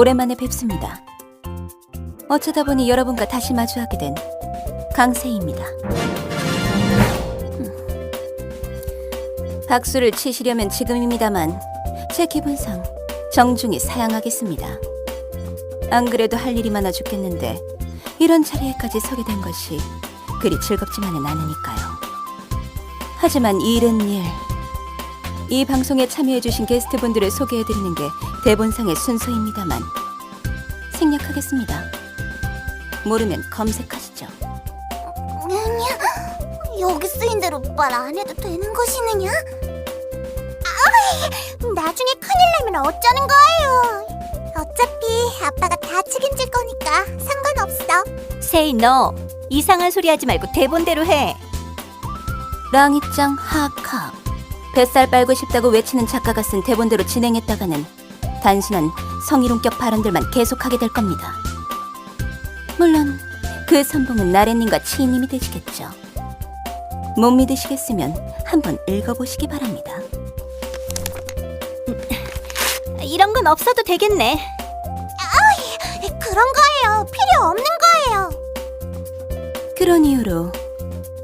오랜만에 뵙습니다. 어쩌다 보니 여러분과 다시 마주하게 된 강세희입니다. 박수를 치시려면 지금입니다만 제 기분상 정중히 사양하겠습니다. 안 그래도 할 일이 많아 죽겠는데 이런 자리에까지 서게 된 것이 그리 즐겁지만은 않으니까요. 하지만 일은 일. 이 방송에 참여해주신 게스트분들을 소개해드리는 게 대본상의 순서입니다만 생략하겠습니다. 모르면 검색하시죠. 여기 쓰인 대로 말 안 해도 되는 것이느냐? 나중에 큰일 나면 어쩌는 거예요? 어차피 아빠가 다 책임질 거니까 상관없어. 세이, 너 이상한 소리 하지 말고 대본대로 해. 랑이짱 하카. 뱃살 빨고 싶다고 외치는 작가가 쓴 대본대로 진행했다가는 단순한 성희롱격 발언들만 계속하게 될 겁니다. 물론 그 선봉은 나래님과 치이님이 되시겠죠. 못 믿으시겠으면 한번 읽어보시기 바랍니다. 이런 건 없어도 되겠네. 그런 거예요. 필요 없는 거예요. 그런 이유로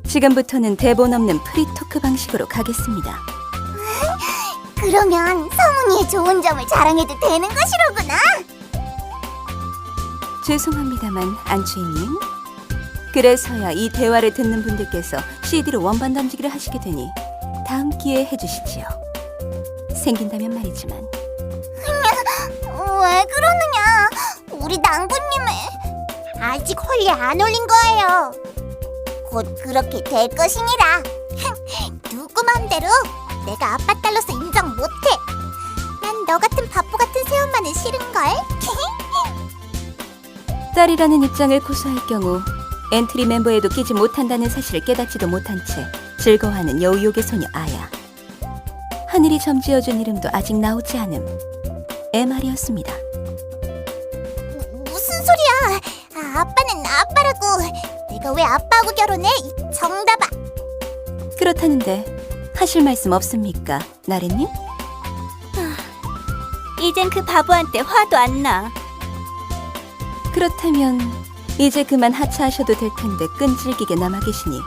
지금부터는 대본 없는 프리토크 방식으로 가겠습니다. 그러면 성훈이의 좋은 점을 자랑해도 되는 것이로구나. 죄송합니다만 안주인님, 그래서야 이 대화를 듣는 분들께서 CD로 원반 던지기를 하시게 되니 다음 기회에 해주시지요. 생긴다면 말이지만. 왜 그러느냐? 우리 낭부님을 아직 홀리 안 올린 거예요. 곧 그렇게 될 것이니라. 누구 맘대로 내가 아빠 딸로서 인정 못해. 난 너 같은 바보 같은 새엄마는 싫은걸. 딸이라는 입장을 고수할 경우 엔트리 멤버에도 끼지 못한다는 사실을 깨닫지도 못한 채 즐거워하는 여우욕의 소녀 아야. 하늘이 점지어준 이름도 아직 나오지 않음. MR이었습니다. 무슨 소리야? 아빠는 아빠라고. 내가 왜 아빠하고 결혼해? 이 정답아. 그렇다는데 하실 말씀 없습니까, 나래님? 이젠 그 바보한테 화도 안 나. 그렇다면 이제 그만 하차하셔도 될 텐데 끈질기게 남아 계시니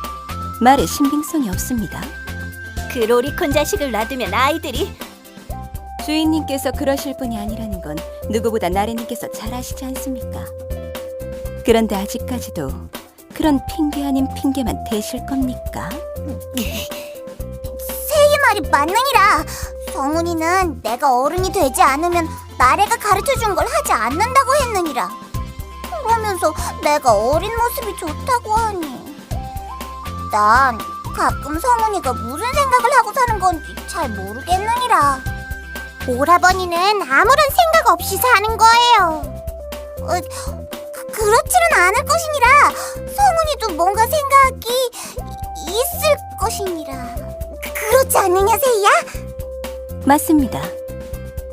말에 신빙성이 없습니다. 그 로리콘 자식을 놔두면 아이들이. 주인님께서 그러실 분이 아니라는 건 누구보다 나래님께서 잘 아시지 않습니까? 그런데 아직까지도 그런 핑계 아닌 핑계만 대실 겁니까? 세희 말이 맞느니라. 성훈이는 내가 어른이 되지 않으면 나래가 가르쳐준 걸 하지 않는다고 했느니라. 그러면서 내가 어린 모습이 좋다고 하니. 난 가끔 성훈이가 무슨 생각을 하고 사는 건지 잘 모르겠느니라. 오라버니는 아무런 생각 없이 사는 거예요. 그렇지는 않을 것이니라. 성훈이도 뭔가 생각이 있을 것이니라. 그렇지 않느냐, 세희야? 맞습니다.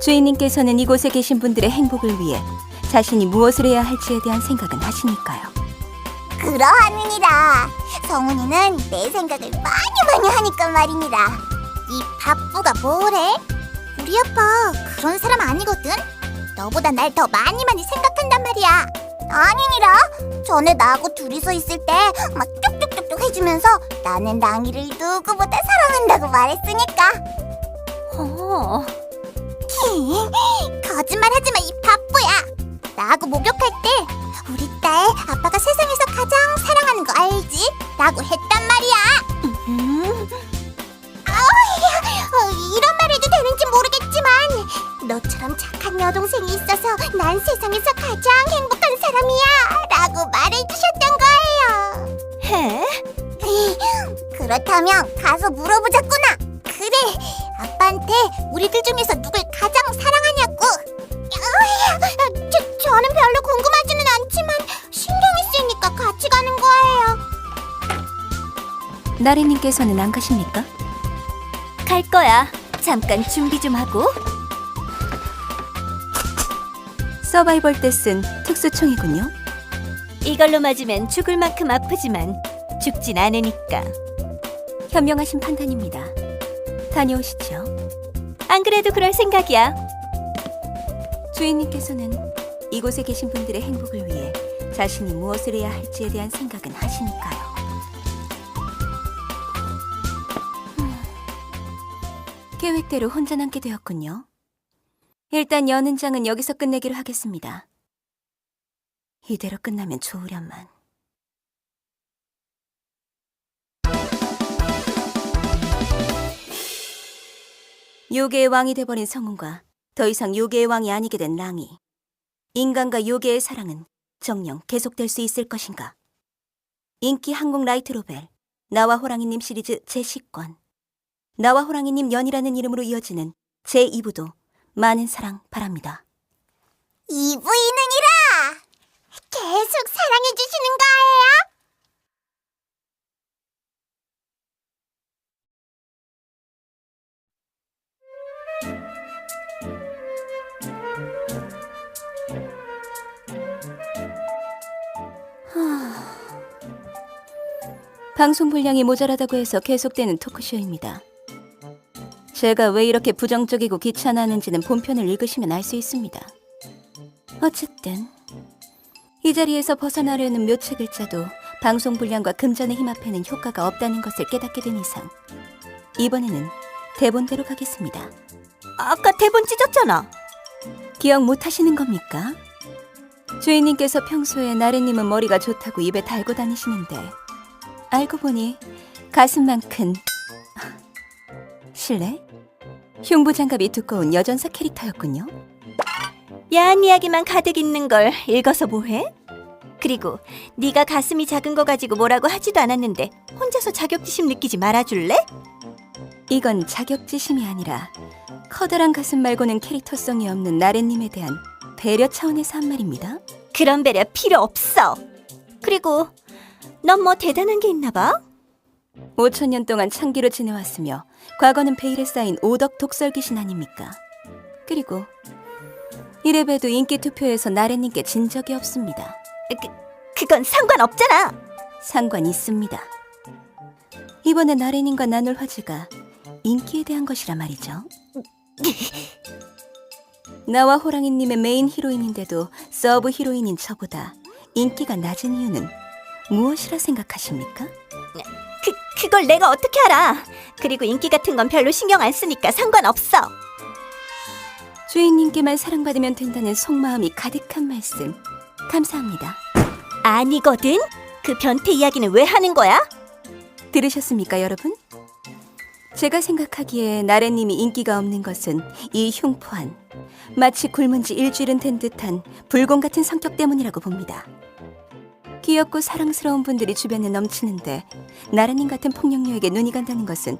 주인님께서는 이곳에 계신 분들의 행복을 위해 자신이 무엇을 해야 할지에 대한 생각은 하시니까요. 그러하느니라. 성훈이는 내 생각을 많이 하니까 말이니라. 이 바쁘가 뭐래? 우리 아빠 그런 사람 아니거든. 너보다 날 더 많이 생각한단 말이야. 아니니라. 전에 나하고 둘이서 있을 때 막 뚝뚝뚝뚝 해주면서 나는 랑이를 누구보다 사랑한다고 말했으니까. 거짓말하지 마, 이 바보야. 나하고 목욕할 때 우리 딸 아빠가 세상에서 가장 사랑하는 거 알지? 라고 했단 말이야. 이런 말 해도 되는지 모르겠지만 너처럼 착한 여동생이 있어서 난 세상에서 가장 행복한 사람이야 라고 말해주셨던 거예요. 해? 그렇다면 가서 물어보자꾸나. 그래, 아빠한테 우리들 중에서 누굴 가장 사랑하냐고. 저는 별로 궁금하지는 않지만 신경이 쓰이니까 같이 가는 거예요. 나래님께서는 안 가십니까? 갈 거야. 잠깐 준비 좀 하고. 서바이벌 때 쓴 특수총이군요. 이걸로 맞으면 죽을 만큼 아프지만 죽진 않으니까. 현명하신 판단입니다. 다녀오시죠. 안 그래도 그럴 생각이야. 주인님께서는 이곳에 계신 분들의 행복을 위해 자신이 무엇을 해야 할지에 대한 생각은 하시니까요. 계획대로 혼자 남게 되었군요. 일단 여는 장은 여기서 끝내기로 하겠습니다. 이대로 끝나면 좋으련만. 요괴의 왕이 돼버린 성운과 더 이상 요괴의 왕이 아니게 된 랑이, 인간과 요괴의 사랑은 정녕 계속될 수 있을 것인가? 인기 한국 라이트 노벨 나와 호랑이님 시리즈 제10권, 나와 호랑이님 연이라는 이름으로 이어지는 제2부도 많은 사랑 바랍니다. 이부인은이라! 계속 사랑해주시는 거예요? 방송 분량이 모자라다고 해서 계속되는 토크쇼입니다. 제가 왜 이렇게 부정적이고 귀찮아하는지는 본편을 읽으시면 알 수 있습니다. 어쨌든 이 자리에서 벗어나려는 묘체 글자도 방송 분량과 금전의 힘 앞에는 효과가 없다는 것을 깨닫게 된 이상 이번에는 대본대로 가겠습니다. 아까 대본 찢었잖아. 기억 못 하시는 겁니까? 주인님께서 평소에 나래님은 머리가 좋다고 입에 달고 다니시는데 알고 보니 가슴만큼 실례? 흉부 장갑이 두꺼운 여전사 캐릭터였군요. 야한 이야기만 가득 있는 걸 읽어서 뭐해? 그리고 네가 가슴이 작은 거 가지고 뭐라고 하지도 않았는데 혼자서 자격지심 느끼지 말아줄래? 이건 자격지심이 아니라 커다란 가슴 말고는 캐릭터성이 없는 나래님에 대한 배려 차원에서 한 말입니다. 그런 배려 필요 없어. 그리고 넌 뭐 대단한 게 있나 봐? 5,000년 동안 창기로 지내왔으며 과거는 베일에 쌓인 오덕 독설 귀신 아닙니까? 그리고 이래봬도 인기 투표에서 나래님께 진 적이 없습니다. 그건 상관없잖아. 상관 있습니다. 이번에 나래님과 나눌 화제가 인기에 대한 것이라 말이죠. 나와 호랑이님의 메인 히로인인데도 서브 히로인인 저보다 인기가 낮은 이유는 무엇이라 생각하십니까? 그걸 내가 어떻게 알아? 그리고 인기 같은 건 별로 신경 안 쓰니까 상관없어. 주인님께만 사랑받으면 된다는 속마음이 가득한 말씀 감사합니다. 아니거든? 그 변태 이야기는 왜 하는 거야? 들으셨습니까, 여러분? 제가 생각하기에 나래님이 인기가 없는 것은 이 흉포한 마치 굶은 지 일주일은 된 듯한 불공 같은 성격 때문이라고 봅니다. 귀엽고 사랑스러운 분들이 주변에 넘치는데 나래님 같은 폭력녀에게 눈이 간다는 것은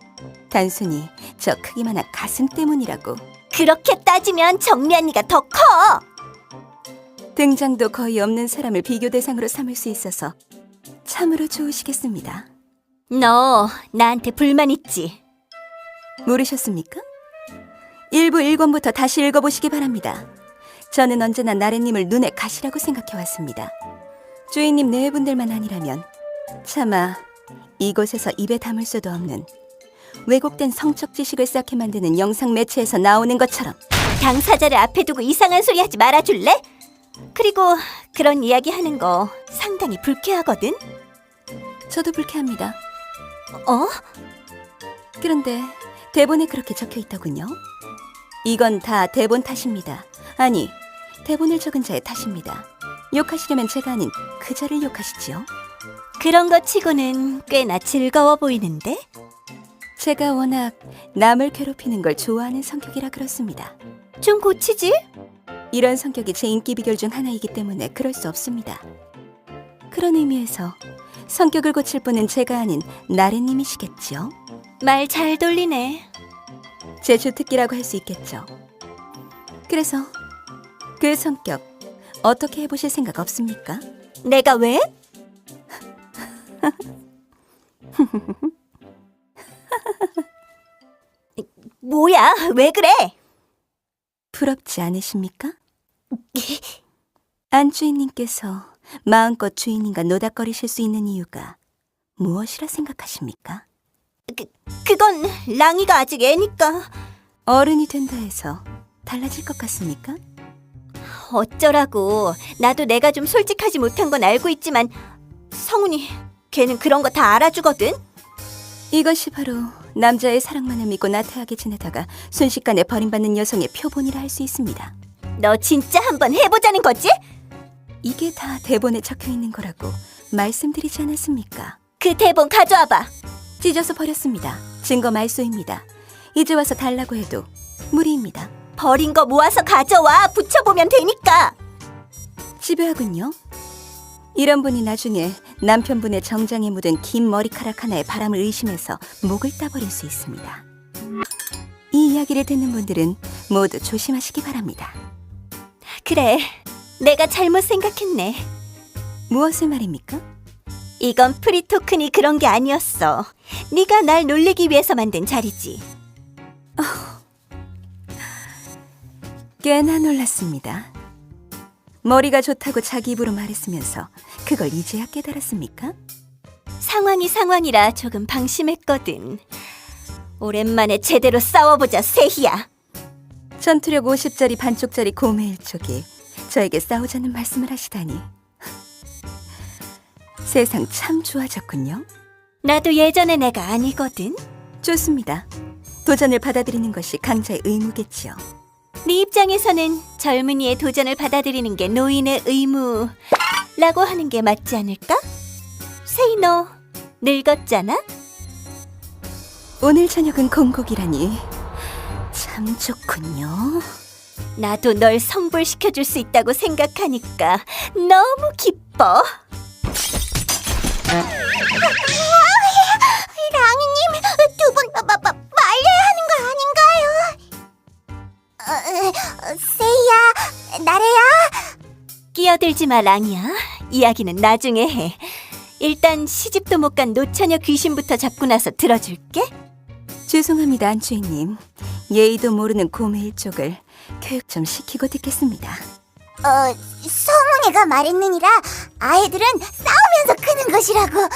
단순히 저 크기만한 가슴 때문이라고. 그렇게 따지면 정미 언니가 더 커. 등장도 거의 없는 사람을 비교 대상으로 삼을 수 있어서 참으로 좋으시겠습니다. 너 나한테 불만 있지? 모르셨습니까? 1부 1권부터 다시 읽어보시기 바랍니다. 저는 언제나 나래님을 눈에 가시라고 생각해왔습니다. 주인님 네 분들만 아니라면 차마 이곳에서 입에 담을 수도 없는 왜곡된 성적 지식을 쌓게 만드는 영상 매체에서 나오는 것처럼. 당사자를 앞에 두고 이상한 소리 하지 말아줄래? 그리고 그런 이야기 하는 거 상당히 불쾌하거든? 저도 불쾌합니다. 어? 그런데 대본에 그렇게 적혀 있더군요. 이건 다 대본 탓입니다. 아니, 대본을 적은 자의 탓입니다. 욕하시려면 제가 아닌 그자를 욕하시지요. 그런 거 치고는 꽤나 즐거워 보이는데? 제가 워낙 남을 괴롭히는 걸 좋아하는 성격이라 그렇습니다. 좀 고치지? 이런 성격이 제 인기 비결 중 하나이기 때문에 그럴 수 없습니다. 그런 의미에서 성격을 고칠 분은 제가 아닌 나래님이시겠죠? 말 잘 돌리네. 제 주특기라고 할 수 있겠죠. 그래서 그 성격 어떻게 해보실 생각 없습니까? 내가 왜? 뭐야? 왜 그래? 부럽지 않으십니까? 안주인님께서 마음껏 주인님과 노닥거리실 수 있는 이유가 무엇이라 생각하십니까? 그건 랑이가 아직 애니까. 어른이 된다 해서 달라질 것 같습니까? 어쩌라고. 나도 내가 좀 솔직하지 못한 건 알고 있지만 성훈이 걔는 그런 거 다 알아주거든. 이것이 바로 남자의 사랑만을 믿고 나태하게 지내다가 순식간에 버림받는 여성의 표본이라 할 수 있습니다. 너 진짜 한번 해보자는 거지? 이게 다 대본에 적혀 있는 거라고 말씀드리지 않았습니까? 그 대본 가져와봐. 찢어서 버렸습니다. 증거 말소입니다. 이제 와서 달라고 해도 무리입니다. 버린 거 모아서 가져와. 붙여보면 되니까. 집요하군요. 이런 분이 나중에 남편분의 정장에 묻은 긴 머리카락 하나에 바람을 의심해서 목을 따버릴 수 있습니다. 이 이야기를 듣는 분들은 모두 조심하시기 바랍니다. 그래, 내가 잘못 생각했네. 무엇을 말입니까? 이건 프리토큰이 그런 게 아니었어. 네가 날 놀리기 위해서 만든 자리지. 꽤나 놀랐습니다. 머리가 좋다고 자기 입으로 말했으면서 그걸 이제야 깨달았습니까? 상황이라 조금 방심했거든. 오랜만에 제대로 싸워보자, 세희야. 전투력 50짜리 반쪽짜리 고매일족이 저에게 싸우자는 말씀을 하시다니. 세상 참 좋아졌군요. 나도 예전의 내가 아니거든. 좋습니다. 도전을 받아들이는 것이 강자의 의무겠지요. 네 입장에서는 젊은이의 도전을 받아들이는 게 노인의 의무라고 하는 게 맞지 않을까? 세희, 너 늙었잖아? 오늘 저녁은 공곡이라니 참 좋군요. 나도 널 성불시켜줄 수 있다고 생각하니까 너무 기뻐. 랑이님, 두 분 말려야 하는 거 아닌가요? 세이야, 나래야. 끼어들지 마, 랑이야. 이야기는 나중에 해. 일단 시집도 못 간 노처녀 귀신부터 잡고 나서 들어줄게. 죄송합니다, 안주인님. 예의도 모르는 고매일족을 교육 좀 시키고 듣겠습니다. 성훈이가 말했느니라 아이들은 싸우면서 크는 것이라고.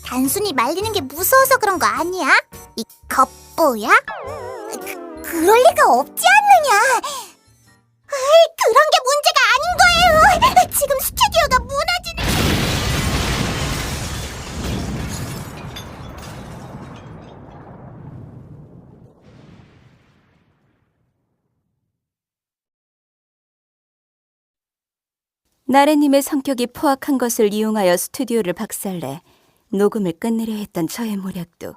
단순히 말리는 게 무서워서 그런 거 아니야? 이 겉보야? 그럴 리가 없지 않느냐. 그런 게 문제가 아닌 거예요. 지금 스튜디오가 무너지는. 나래님의 성격이 포악한 것을 이용하여 스튜디오를 박살내 녹음을 끝내려 했던 저의 모략도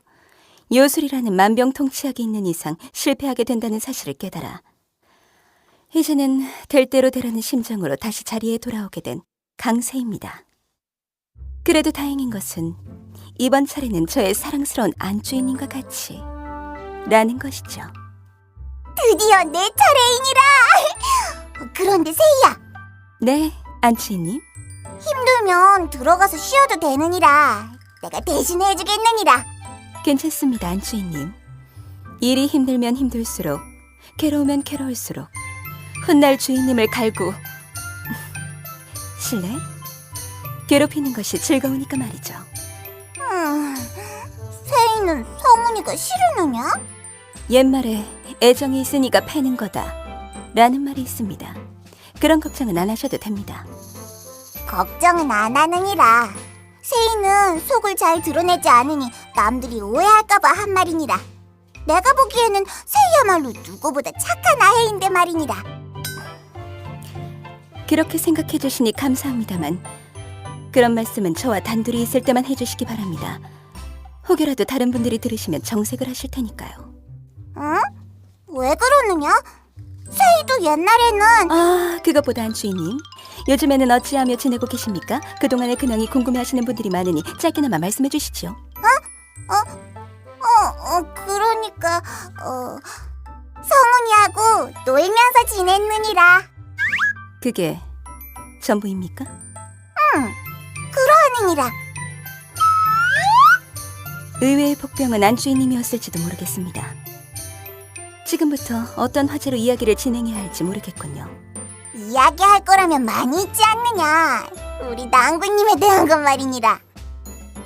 요술이라는 만병통치약이 있는 이상 실패하게 된다는 사실을 깨달아 이제는 될 대로 되라는 심정으로 다시 자리에 돌아오게 된 강세입니다. 그래도 다행인 것은 이번 차례는 저의 사랑스러운 안주인님과 같이 라는 것이죠. 드디어 내 차례이니라. 그런데 세이야, 네, 안주인님. 힘들면 들어가서 쉬어도 되느니라. 내가 대신 해주겠느니라. 괜찮습니다, 안주인님. 일이 힘들면 힘들수록, 괴로우면 괴로울수록 훗날 주인님을 갈고 실례? 괴롭히는 것이 즐거우니까 말이죠. 세이는 성훈이가 싫으느냐? 옛말에 애정이 있으니까 패는 거다 라는 말이 있습니다. 그런 걱정은 안 하셔도 됩니다. 걱정은 안 하느니라. 세이는 속을 잘 드러내지 않으니 남들이 오해할까봐 한 말이니라. 내가 보기에는 세이야말로 누구보다 착한 아이인데 말이니라. 그렇게 생각해 주시니 감사합니다만 그런 말씀은 저와 단둘이 있을 때만 해주시기 바랍니다. 혹여라도 다른 분들이 들으시면 정색을 하실 테니까요. 응? 왜 그러느냐? 세이도 옛날에는 그것보다 안주인님, 요즘에는 어찌하며 지내고 계십니까? 그동안의 근황이 궁금해하시는 분들이 많으니 짧게나마 말씀해 주시지요. 그러니까 성훈이하고 놀면서 지냈느니라. 그게 전부입니까? 그러하느니라. 의외의 복병은 안주인님이었을지도 모르겠습니다. 지금부터 어떤 화제로 이야기를 진행해야 할지 모르겠군요. 이야기할 거라면 많이 있지 않느냐. 우리 낭구님에 대한 것 말이니라.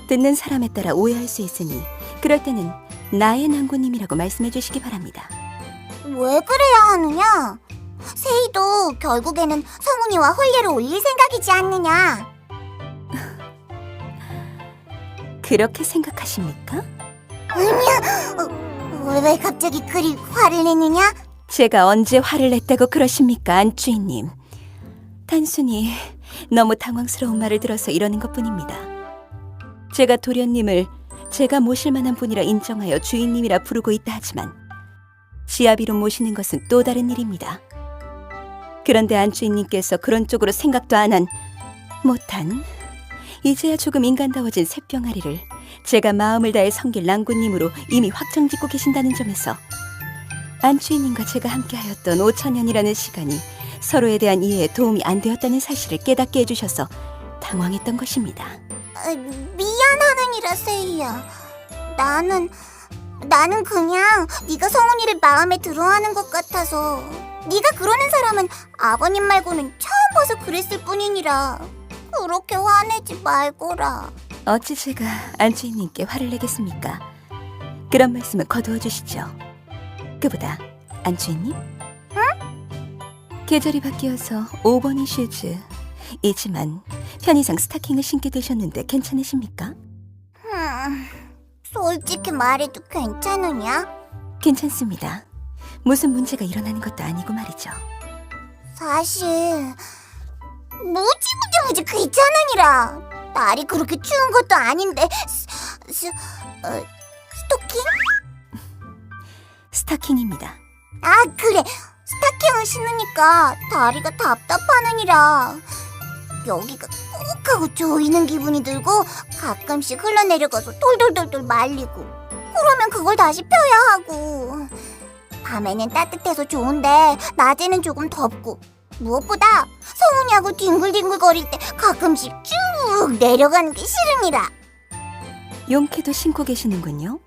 듣는 사람에 따라 오해할 수 있으니 그럴 때는 나의 낭구님이라고 말씀해 주시기 바랍니다. 왜 그래야 하느냐? 세희도 결국에는 성훈이와 혼례를 올릴 생각이지 않느냐? 그렇게 생각하십니까? 왜 갑자기 그리 화를 내느냐? 제가 언제 화를 냈다고 그러십니까, 안주인님? 단순히 너무 당황스러운 말을 들어서 이러는 것뿐입니다. 제가 도련님을 제가 모실 만한 분이라 인정하여 주인님이라 부르고 있다 하지만 지아비로 모시는 것은 또 다른 일입니다. 그런데 안주인님께서 그런 쪽으로 생각도 안 한 못한 이제야 조금 인간다워진 새병아리를 제가 마음을 다해 섬길 랑구님으로 이미 확정짓고 계신다는 점에서 안주인님과 제가 함께하였던 5천년이라는 시간이 서로에 대한 이해에 도움이 안 되었다는 사실을 깨닫게 해주셔서 당황했던 것입니다. 미안하느니라, 세희야. 나는 그냥 네가 성훈이를 마음에 들어하는 것 같아서. 네가 그러는 사람은 아버님 말고는 처음 봐서 그랬을 뿐이니라. 그렇게 화내지 말거라. 어찌 제가 안주인님께 화를 내겠습니까? 그런 말씀은 거두어 주시죠. 그보다 안주인님? 응? 계절이 바뀌어서 5번인 슈즈이지만 편의상 스타킹을 신게 되셨는데 괜찮으십니까? 솔직히 말해도 괜찮으냐? 괜찮습니다. 무슨 문제가 일어나는 것도 아니고 말이죠. 사실 무지무지 귀찮으니라. 날이 그렇게 추운 것도 아닌데 스토킹? 스타킹입니다. 아, 그래. 스타킹을 신으니까 다리가 답답하느니라. 여기가 꾹 하고 조이는 기분이 들고 가끔씩 흘러내려가서 돌돌돌돌 말리고, 그러면 그걸 다시 펴야 하고. 밤에는 따뜻해서 좋은데 낮에는 조금 덥고, 무엇보다 성훈이하고 뒹굴뒹굴 거릴 때 가끔씩 쭉 내려가는 게 싫으니라. 용케도 신고 계시는군요.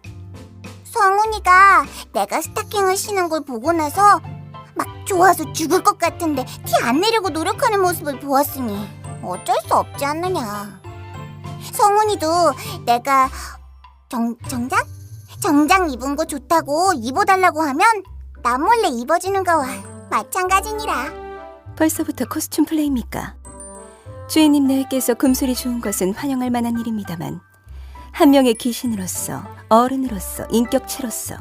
성훈이가 내가 스타킹을 신은 걸 보고 나서 막 좋아서 죽을 것 같은데 티 안 내려고 노력하는 모습을 보았으니 어쩔 수 없지 않느냐. 성훈이도 내가 정장 입은 거 좋다고 입어달라고 하면 남 몰래 입어주는 거와 마찬가지니라. 벌써부터 코스튬 플레이입니까? 주인님 내외께서 금술이 좋은 것은 환영할 만한 일입니다만 한 명의 귀신으로서, 어른으로서, 인격체로서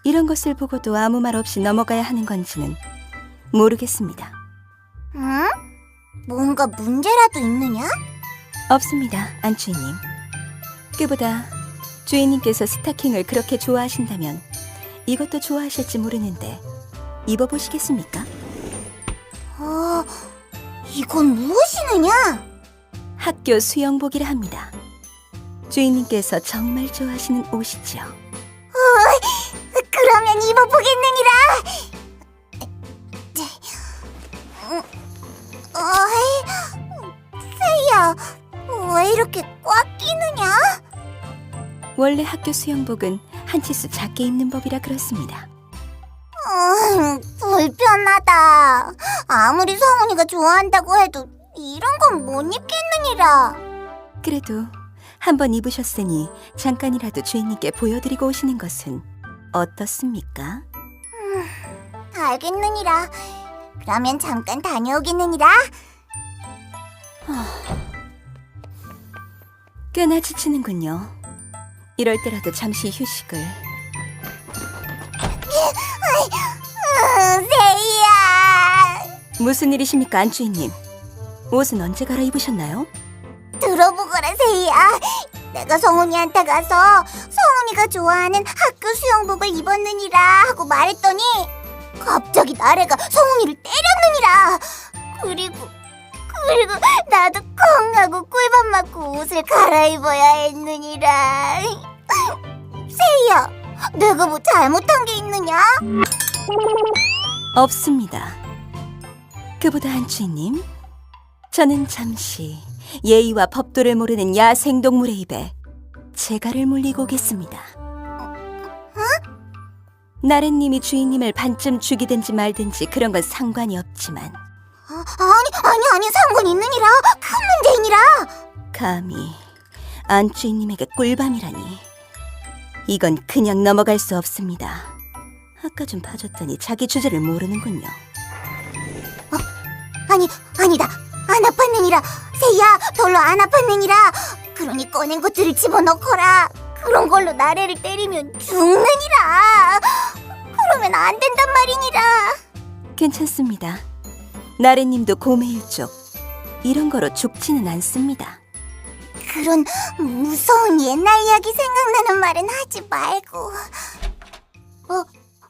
이런 것을 보고도 아무 말 없이 넘어가야 하는 건지는 모르겠습니다. 응? 뭔가 문제라도 있느냐? 없습니다, 안주인님. 그보다 주인님께서 스타킹을 그렇게 좋아하신다면 이것도 좋아하실지 모르는데 입어보시겠습니까? 이건 무엇이느냐? 학교 수영복이라 합니다. 주인님께서 정말 좋아하시는 옷이죠. 그러면 입어보겠느니라. 세희야, 왜 이렇게 꽉 끼느냐? 원래 학교 수영복은 한 치수 작게 입는 법이라 그렇습니다. 불편하다. 아무리 성훈이가 좋아한다고 해도 이런 건 못 입겠느니라. 그래도 한번 입으셨으니 잠깐이라도 주인님께 보여드리고 오시는 것은 어떻습니까? 알겠느니라. 그러면 잠깐 다녀오겠느니라. 꽤나 지치는군요. 이럴 때라도 잠시 휴식을. 세희야. 무슨 일이십니까, 안주인님? 옷은 언제 갈아입으셨나요? 들어보거라, 세희야. 내가 성훈이한테 가서 성훈이가 좋아하는 학교 수영복을 입었느니라 하고 말했더니 갑자기 나래가 성훈이를 때렸느니라. 그리고 나도 콩 하고 꿀밤 맞고 옷을 갈아입어야 했느니라. 세희야, 내가 뭐 잘못한 게 있느냐? 없습니다. 그보다 안주인님, 저는 잠시 예의와 법도를 모르는 야생동물의 입에 재갈을 물리고 오겠습니다. 나래님이 주인님을 반쯤 죽이든지 말든지 그런 건 상관이 없지만 아니, 상관 있느니라. 큰 문제이니라. 감히 안주인님에게 꿀밤이라니, 이건 그냥 넘어갈 수 없습니다. 아까 좀 봐줬더니 자기 주제를 모르는군요. 아니다. 안 아팠느니라. 새야, 별로 안 아팠느니라. 그러니 꺼낸 것들을 집어넣거라. 그런 걸로 나래를 때리면 죽느니라. 그러면 안 된단 말이니라. 괜찮습니다. 나래님도 고매일족. 이런 거로 죽지는 않습니다. 그런 무서운 옛날 이야기 생각나는 말은 하지 말고.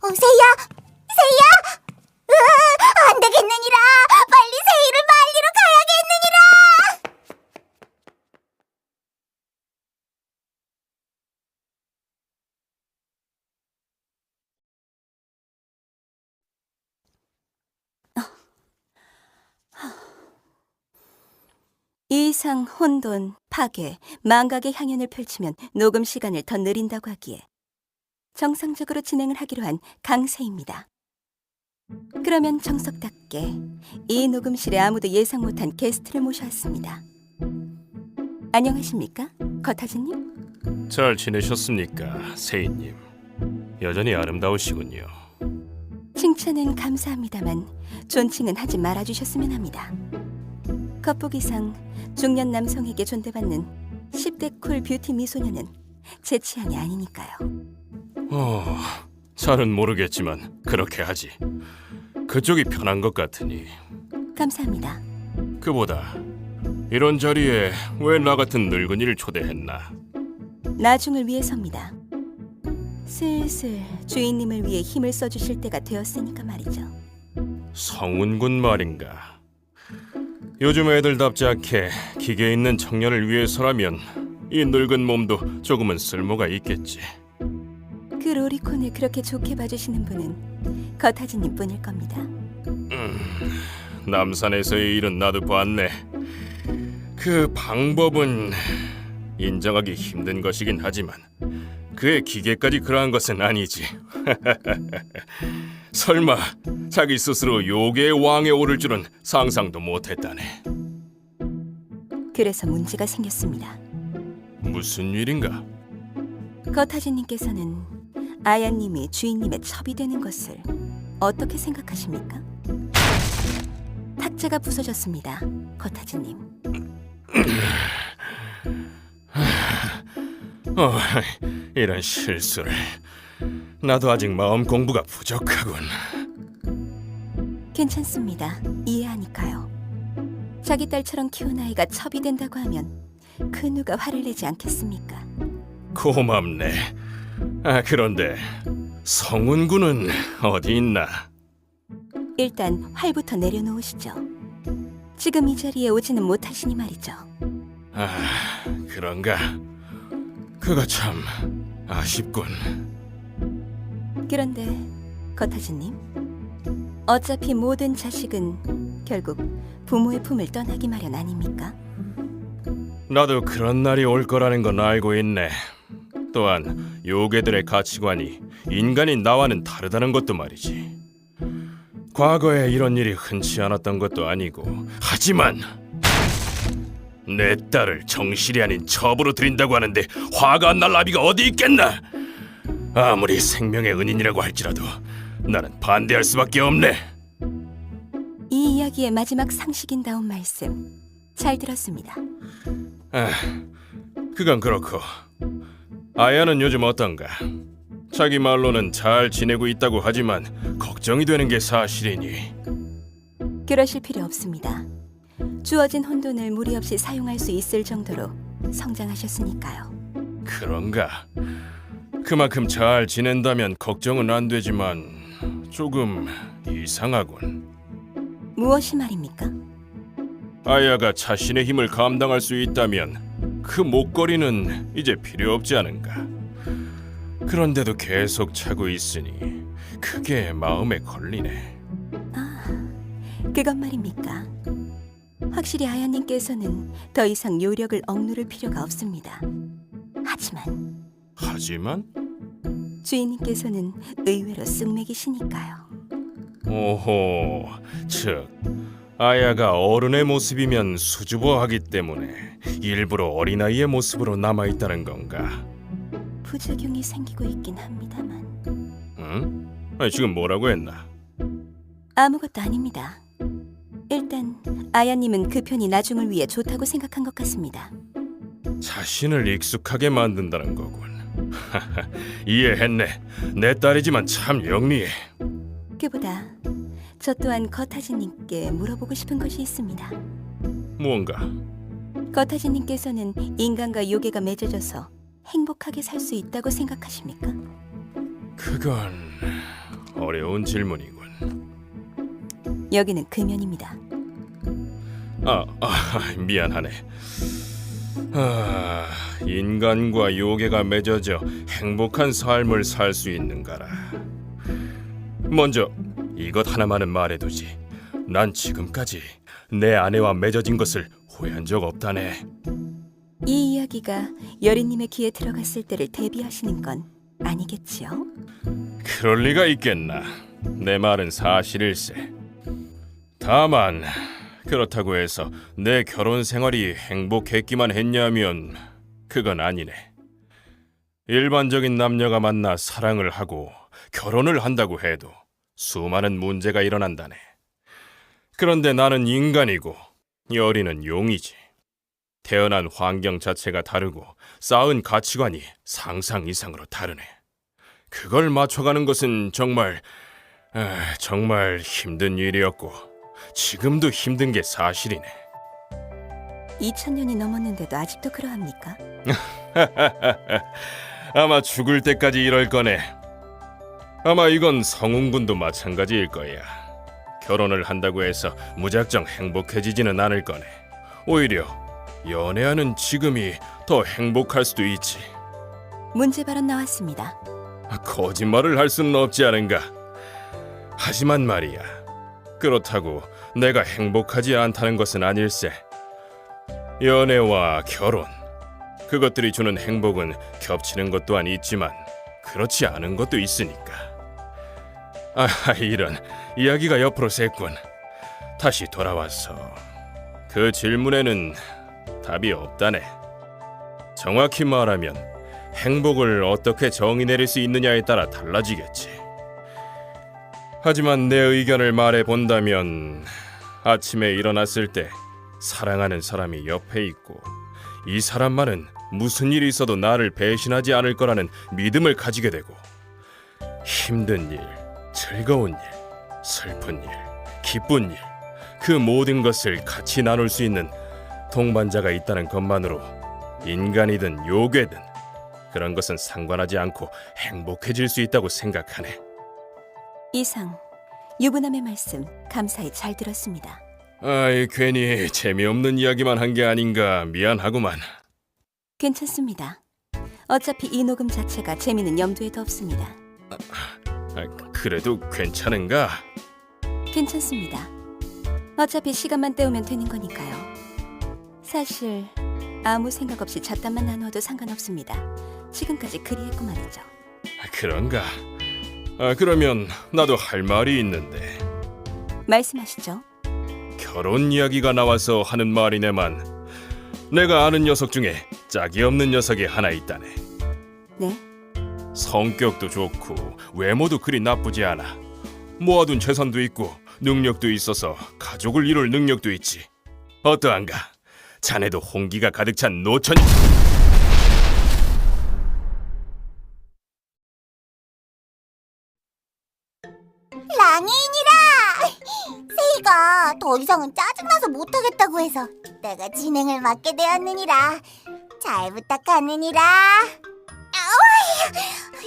새야, 안 되겠느니라. 빨리 새이를 말리러 가야겠느니라. 이 이상 혼돈, 파괴, 망각의 향연을 펼치면 녹음 시간을 더 느린다고 하기에 정상적으로 진행을 하기로 한 강세입니다. 그러면 정석답게 이 녹음실에 아무도 예상 못한 게스트를 모셔왔습니다. 안녕하십니까? 거타즈님? 잘 지내셨습니까, 세인님? 여전히 아름다우시군요. 칭찬은 감사합니다만 존칭은 하지 말아주셨으면 합니다. 겉보기상 중년 남성에게 존대받는 10대 쿨 뷰티 미소녀는 제 취향이 아니니까요. 잘은 모르겠지만 그렇게 하지. 그쪽이 편한 것 같으니. 감사합니다. 그보다 이런 자리에 왜 나 같은 늙은이를 초대했나? 나중을 위해서입니다. 슬슬 주인님을 위해 힘을 써주실 때가 되었으니까 말이죠. 성운군 말인가? 요즘 애들답지 않게 기계 있는 청년을 위해서라면 이 늙은 몸도 조금은 쓸모가 있겠지. 그 로리콘을 그렇게 좋게 봐주시는 분은 거타지님 뿐일 겁니다. 남산에서의 일은 나도 봤네. 그 방법은 인정하기 힘든 것이긴 하지만 그의 기계까지 그러한 것은 아니지. 설마 자기 스스로 요괴의 왕에 오를 줄은 상상도 못했다네. 그래서 문제가 생겼습니다. 무슨 일인가? 거타지님께서는 아야님이 주인님의 첩이 되는 것을 어떻게 생각하십니까? 탁자가 부서졌습니다. 거타지님. 이런 실수를. 나도 아직 마음 공부가 부족하군. 괜찮습니다. 이해하니까요. 자기 딸처럼 키운 아이가 첩이 된다고 하면 그 누가 화를 내지 않겠습니까? 고맙네. 그런데 성운군은 어디 있나? 일단 활부터 내려놓으시죠. 지금 이 자리에 오지는 못하시니 말이죠. 그런가? 그거 참 아쉽군. 그런데 거타지님, 어차피 모든 자식은 결국 부모의 품을 떠나기 마련 아닙니까? 나도 그런 날이 올 거라는 건 알고 있네. 또한 요괴들의 가치관이 인간인 나와는 다르다는 것도 말이지. 과거에 이런 일이 흔치 않았던 것도 아니고. 하지만 내 딸을 정실이 아닌 첩으로 들인다고 하는데 화가 안 날 나비가 어디 있겠나? 아무리 생명의 은인이라고 할지라도 나는 반대할 수밖에 없네. 이 이야기의 마지막 상식인다운 말씀 잘 들었습니다. 그건 그렇고 아야는 요즘 어떤가? 자기 말로는 잘 지내고 있다고 하지만 걱정이 되는 게 사실이니. 그러실 필요 없습니다. 주어진 혼돈을 무리 없이 사용할 수 있을 정도로 성장하셨으니까요. 그런가? 그만큼 잘 지낸다면 걱정은 안 되지만 조금 이상하군. 무엇이 말입니까? 아야가 자신의 힘을 감당할 수 있다면 그 목걸이는 이제 필요 없지 않은가? 그런데도 계속 차고 있으니 그게 마음에 걸리네. 그것 말입니까? 확실히 아야님께서는 더 이상 요력을 억누를 필요가 없습니다. 하지만 주인님께서는 의외로 쓱맥이시니까요. 오호, 즉 아야가 어른의 모습이면 수줍어하기 때문에 일부러 어린아이의 모습으로 남아있다는 건가? 부작용이 생기고 있긴 합니다만. 응? 지금 뭐라고 했나? 아무것도 아닙니다. 일단 아야님은 그 편이 나중을 위해 좋다고 생각한 것 같습니다. 자신을 익숙하게 만든다는 거군. 이해했네. 내 딸이지만 참 영리해. 그보다 저 또한 거타지님께 물어보고 싶은 것이 있습니다. 무언가? 거타지님께서는 인간과 요괴가 맺어져서 행복하게 살 수 있다고 생각하십니까? 그건 어려운 질문이군. 여기는 금연입니다. 미안하네. 인간과 요괴가 맺어져 행복한 삶을 살 수 있는가라. 먼저 이것 하나만은 말해두지. 난 지금까지 내 아내와 맺어진 것을 후회한 적 없다네. 이 이야기가 여린님의 귀에 들어갔을 때를 대비하시는 건 아니겠지요? 그럴 리가 있겠나. 내 말은 사실일세. 다만 그렇다고 해서 내 결혼 생활이 행복했기만 했냐면 그건 아니네. 일반적인 남녀가 만나 사랑을 하고 결혼을 한다고 해도 수많은 문제가 일어난다네. 그런데 나는 인간이고 여린은 용이지. 태어난 환경 자체가 다르고 쌓은 가치관이 상상 이상으로 다르네. 그걸 맞춰가는 것은 정말 힘든 일이었고 지금도 힘든 게 사실이네. 2000년이 넘었는데도 아직도 그러합니까? 아마 죽을 때까지 이럴 거네. 아마 이건 성웅군도 마찬가지일 거야. 결혼을 한다고 해서 무작정 행복해지지는 않을 거네. 오히려 연애하는 지금이 더 행복할 수도 있지. 문제 발언 나왔습니다. 거짓말을 할 수는 없지 않은가. 하지만 말이야, 그렇다고 내가 행복하지 않다는 것은 아닐세. 연애와 결혼, 그것들이 주는 행복은 겹치는 것 또한 있지만 그렇지 않은 것도 있으니까. 이런 이야기가 옆으로 샜군. 다시 돌아와서 그 질문에는 답이 없다네. 정확히 말하면 행복을 어떻게 정의 내릴 수 있느냐에 따라 달라지겠지. 하지만 내 의견을 말해 본다면 아침에 일어났을 때 사랑하는 사람이 옆에 있고 이 사람만은 무슨 일이 있어도 나를 배신하지 않을 거라는 믿음을 가지게 되고 힘든 일, 즐거운 일, 슬픈 일, 기쁜 일, 그 모든 것을 같이 나눌 수 있는 동반자가 있다는 것만으로 인간이든 요괴든 그런 것은 상관하지 않고 행복해질 수 있다고 생각하네. 이상 유부남의 말씀 감사히 잘 들었습니다. 괜히 재미없는 이야기만 한 게 아닌가 미안하구만. 괜찮습니다. 어차피 이 녹음 자체가 재미는 염두에도 없습니다. 그래도 괜찮은가? 괜찮습니다. 어차피 시간만 때우면 되는 거니까요. 사실 아무 생각 없이 잡담만 나누어도 상관없습니다. 지금까지 그리했고 말이죠. 그런가? 그러면 나도 할 말이 있는데. 말씀하시죠. 결혼 이야기가 나와서 하는 말이네만 내가 아는 녀석 중에 짝이 없는 녀석이 하나 있다네. 네? 성격도 좋고 외모도 그리 나쁘지 않아. 모아둔 재산도 있고 능력도 있어서 가족을 이룰 능력도 있지. 어떠한가? 자네도 홍기가 가득 찬 노천... 랑이인이라! 세이가 더 이상은 짜증나서 못하겠다고 해서 내가 진행을 맡게 되었느니라. 잘 부탁하느니라.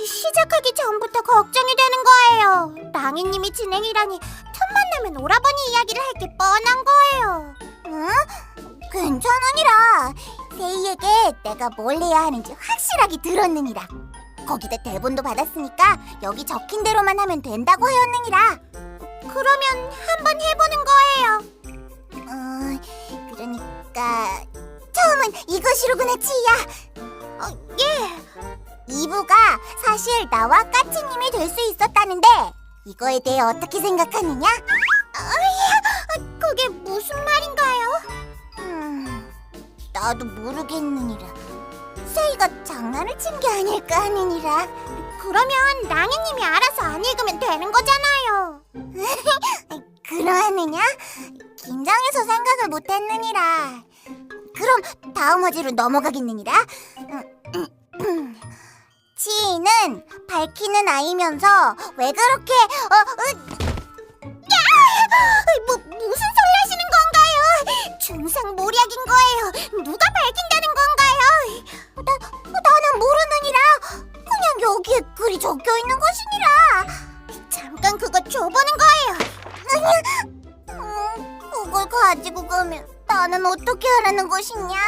시작하기 전부터 걱정이 되는 거예요. 랑이님이 진행이라니 틈만 나면 오라버니 이야기를 할 게 뻔한 거예요. 응? 괜찮으니라. 세이에게 내가 뭘 해야 하는지 확실하게 들었느니라. 거기다 대본도 받았으니까 여기 적힌 대로만 하면 된다고 하였느니라. 그러면 한번 해보는 거예요. 그러니까 처음은 이것이로구나, 치야. 예. 2부가 사실 나와 까치님이 될 수 있었다는데 이거에 대해 어떻게 생각하느냐? 그게 무슨 말인가요? 나도 모르겠느니라. 세이가 장난을 친 게 아닐까 하느니라. 그러면 랑이님이 알아서 안 읽으면 되는 거잖아요. 그러하느냐? 긴장해서 생각을 못했느니라. 그럼 다음 화제로 넘어가겠느니라. 지희는 밝히는 아이면서 왜 그렇게 무슨 소리 하시는 건가요? 중상모략인 거예요. 누가 밝힌다는 건가요? 나는 모르느니라. 그냥 여기에 글이 적혀 있는 것이니라. 잠깐 그거 줘보는 거예요. 그걸 가지고 가면 나는 어떻게 하라는 것이냐?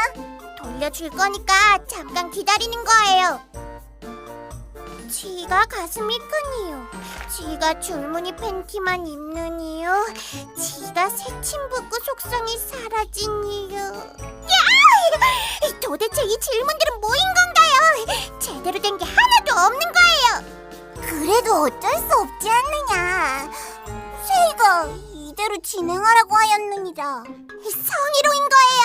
돌려줄 거니까 잠깐 기다리는 거예요. 지가 가슴이 크니요. 지가 줄무늬 팬티만 입느니요. 지가 새침붓고 속성이 사라지니요. 야! 도대체 이 질문들은 뭐인 건가요? 제대로 된 게 하나도 없는 거예요. 그래도 어쩔 수 없지 않느냐. 세이가 이대로 진행하라고 하였느니라. 성희롱인 거예요.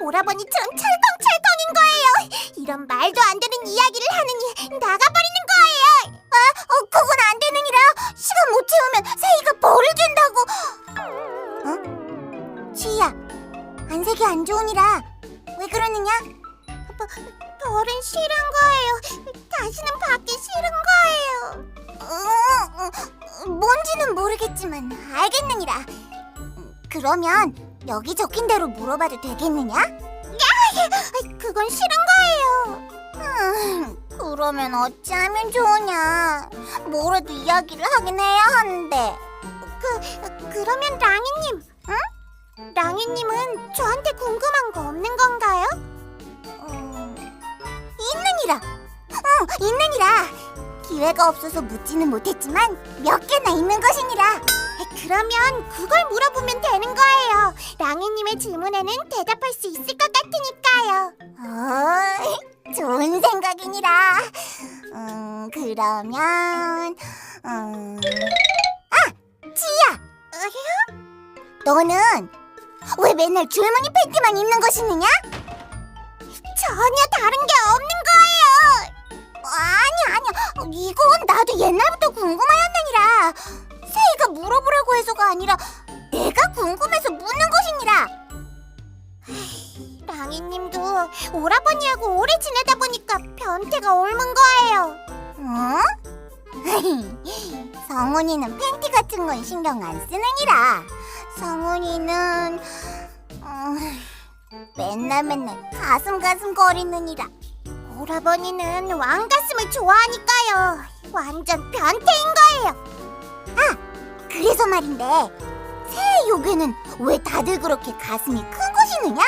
오라버니처럼 철컹철컹인 거예요. 이런 말도 안 되는 이야기를 하느니 나가버리는 거예요. 그건 안 되느니라. 시간 못 채우면 세이가 벌을 준다고. 지희야, 안색이 안 좋으니라. 왜 그러느냐? 벌은 싫은 거예요. 다시는 받기 싫은 거예요. 뭔지는 모르겠지만 알겠느니라. 그러면 여기 적힌 대로 물어봐도 되겠느냐? 그건 싫은 거예요. 그러면 어찌하면 좋으냐? 뭐라도 이야기를 하긴 해야 하는데. 그러면 랑이님, 응? 랑이님은 저한테 궁금한 거 없는 건가요? 있느니라. 있느니라. 기회가 없어서 묻지는 못했지만 몇 개나 있는 것이니라. 그러면 그걸 물어보면 되는 거예요. 랑이님의 질문에는 대답할 수 있을 것 같으니까요. 좋은 생각이니라. 그러면 지희야. 너는 왜 맨날 줄무늬 팬티만 입는 것이느냐? 전혀 다른 게 없는 거예요. 아니야. 이건 나도 옛날부터 궁금하였느니라. 세이가 물어보라고 해서가 아니라 내가 궁금해서 묻는 것이니라. 랑이님도 오라버니하고 오래 지내다 보니까 변태가 옮은 거예요. 성훈이는 팬티 같은 건 신경 안 쓰느니라. 성훈이는 맨날 가슴 거리느니라. 오라버니는 왕가슴을 좋아하니까요. 완전 변태인 거예요. 그래서 말인데 새의 요괴는 왜 다들 그렇게 가슴이 큰 것이느냐?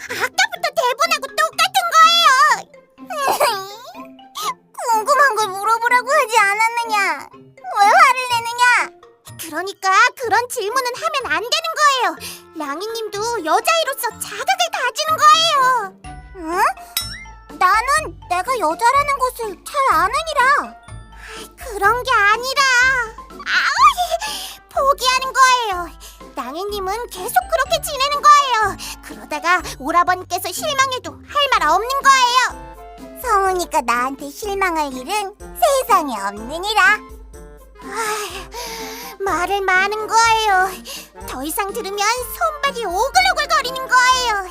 아까부터 대본하고 똑같은 거예요. 궁금한 걸 물어보라고 하지 않았느냐? 왜 화를 내느냐? 그러니까 그런 질문은 하면 안 되는 거예요. 랑이님도 여자애로서 자각을 가지는 거예요. 응? 나는 내가 여자라는 것을 잘 아느니라. 그런 게 아니라 포기하는 거예요. 랑이님은 계속 그렇게 지내는 거예요. 그러다가 오라버니께서 실망해도 할 말 없는 거예요. 성우니까 나한테 실망할 일은 세상에 없느니라. 말을 많은 거예요. 더 이상 들으면 손발이 오글오글 거리는 거예요.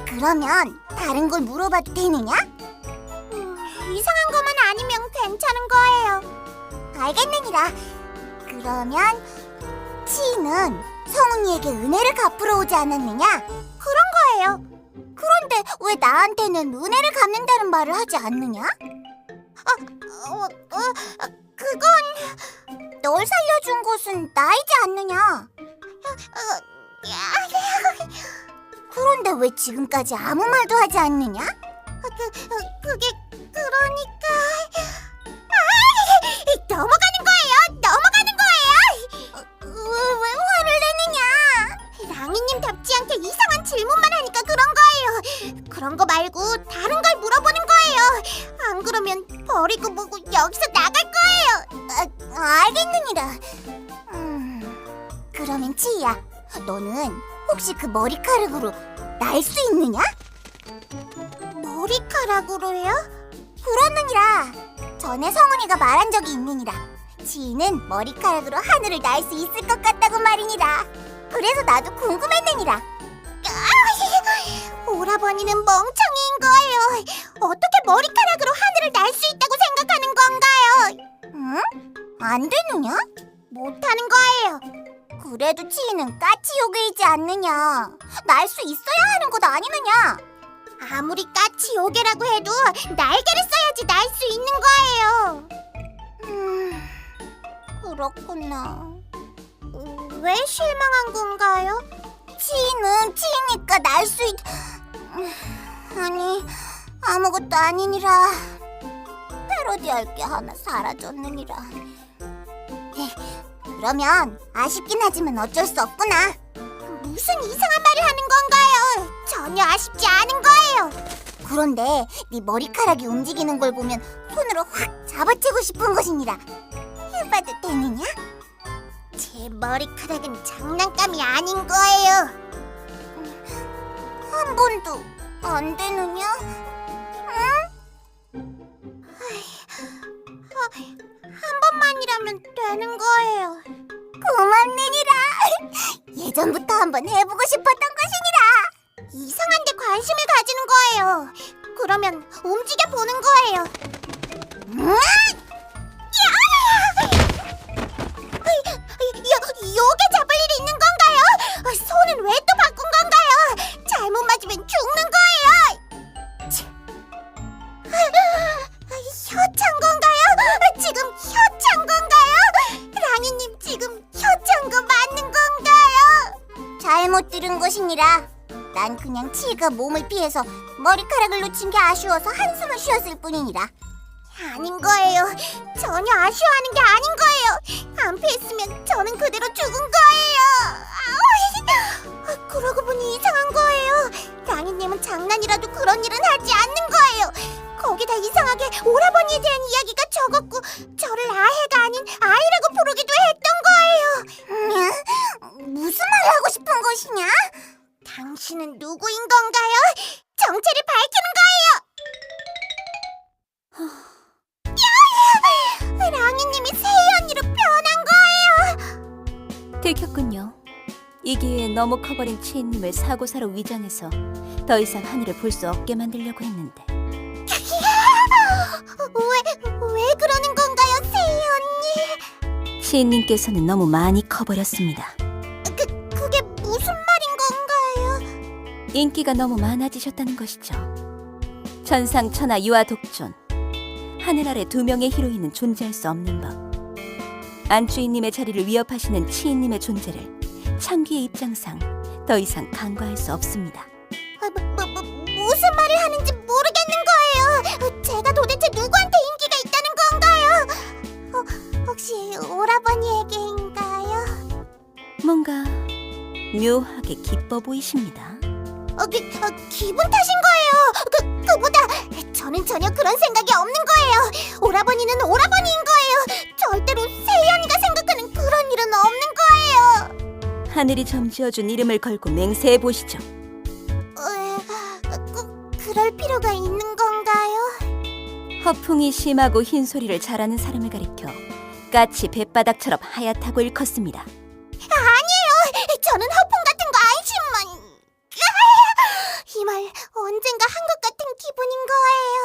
그러면 다른 걸 물어봐도 되느냐? 이상한 것만 아니면 괜찮은 거예요. 알겠느니라. 그러면 치는 성훈이에게 은혜를 갚으러 오지 않았느냐? 그런 거예요. 그런데 왜 나한테는 은혜를 갚는다는 말을 하지 않느냐? 그건 널 살려준 것은 나이지 않느냐? 그런데 왜 지금까지 아무 말도 하지 않느냐? 그게 그러니까 넘어가는 거예요. 왜 화를 내느냐? 랑이님답지 않게 이상한 질문만 하니까 그런 거예요. 그런 거 말고 다른 걸 물어보는 거예요. 안 그러면 버리고 뭐고 여기서 나갈 거예요. 알겠느니라. 그러면 치희야, 너는 혹시 그 머리카락으로 날 수 있느냐? 머리카락으로요? 그렇느니라. 전에 성훈이가 말한 적이 있느니라. 지인은 머리카락으로 하늘을 날 수 있을 것 같다고 말이니라. 그래서 나도 궁금했느니라. 오라버니는 멍청이인 거예요. 어떻게 머리카락으로 하늘을 날 수 있다고 생각하는 건가요? 응? 안 되느냐? 못하는 거예요. 그래도 지인은 까치 요괴이지 않느냐. 날 수 있어야 하는 것 아니느냐. 아무리 까치 요괴라고 해도 날개를 써야지 날 수 있는 거예요. 그렇구나. 왜 실망한 건가요? 지인은 지니까 날 수 아니, 아무것도 아니니라. 패러디할 게 하나 사라졌느니라. 그러면 아쉽긴 하지만 어쩔 수 없구나. 무슨 이상한 말을 하는 건가요? 전혀 아쉽지 않은 거예요. 그런데 네 머리카락이 움직이는 걸 보면 손으로 확 잡아채고 싶은 것이니라. 해봐도 되느냐? 제 머리카락은 장난감이 아닌 거예요. 한 번도 안 되느냐? 응? 한 번만이라면 되는 거예요. 고맙느니라. 예전부터 한번 해보고 싶었던 것이니라. 이상한 데 관심을 가지는 거예요. 그러면 움직여 보는 거예요. 요게 잡을 일이 있는 건가요? 손은 왜 또 바꾼 건가요? 잘못 맞으면 죽는 거예요. 혀찬 건가요? 지금 혀찬 건가요? 랑이님 지금 혀찬 거 맞는 건가요? 잘못 들은 것이니라. 난 그냥 치가 몸을 피해서 머리카락을 놓친 게 아쉬워서 한숨을 쉬었을 뿐이니라. 아닌 거예요. 전혀 아쉬워하는 게 아닌 거예요. 안 피했으면 저는 그대로 죽은 거예요. 그러고 보니 이상한 거예요. 랑이님은 장난이라도 그런 일은 하지 않는 거예요. 거기다 이상하게 오라버니에 대한 이야기가 적었고 저를 아해가 아닌 아이라고 부르기도 했던 거예요. 무슨 말을 하고 싶은 것이냐? 당신은 누구인 건가요? 정체를 밝히는 거예요. 랑이님이 세희 언니로 변한 거예요. 들켰군요. 이 기회에 너무 커버린 치인님을 사고사로 위장해서 더 이상 하늘을 볼 수 없게 만들려고 했는데 왜 그러는 건가요, 세희 언니? 치인님께서는 너무 많이 커버렸습니다. 그게 무슨 말인 건가요? 인기가 너무 많아지셨다는 것이죠. 천상천하 유아 독존. 하늘 아래 두 명의 히로인은 존재할 수 없는 법. 안주인님의 자리를 위협하시는 치인님의 존재를 창귀의 입장상 더 이상 간과할 수 없습니다. 무슨 말을 하는지 모르겠는 거예요. 제가 도대체 누구한테 인기가 있다는 건가요? 혹시 오라버니에게인가요? 뭔가 묘하게 기뻐 보이십니다. 기분 탓인 거예요. 그보다 저는 전혀 그런 생각이 없는 거예요. 오라버니는 오라버니인 거예요. 절대로 세희 언니가 생각하는 그런 일은 없는 거예요. 하늘이 점지어준 이름을 걸고 맹세해 보시죠. 꼭 그럴 필요가 있는 건가요? 허풍이 심하고 흰 소리를 잘하는 사람을 가리켜 까치 뱃바닥처럼 하얗다고 일컫습니다. 아니에요. 저는 허풍 같은 거 안심만. 이 말 언젠가 한 것 같은 기분인 거예요.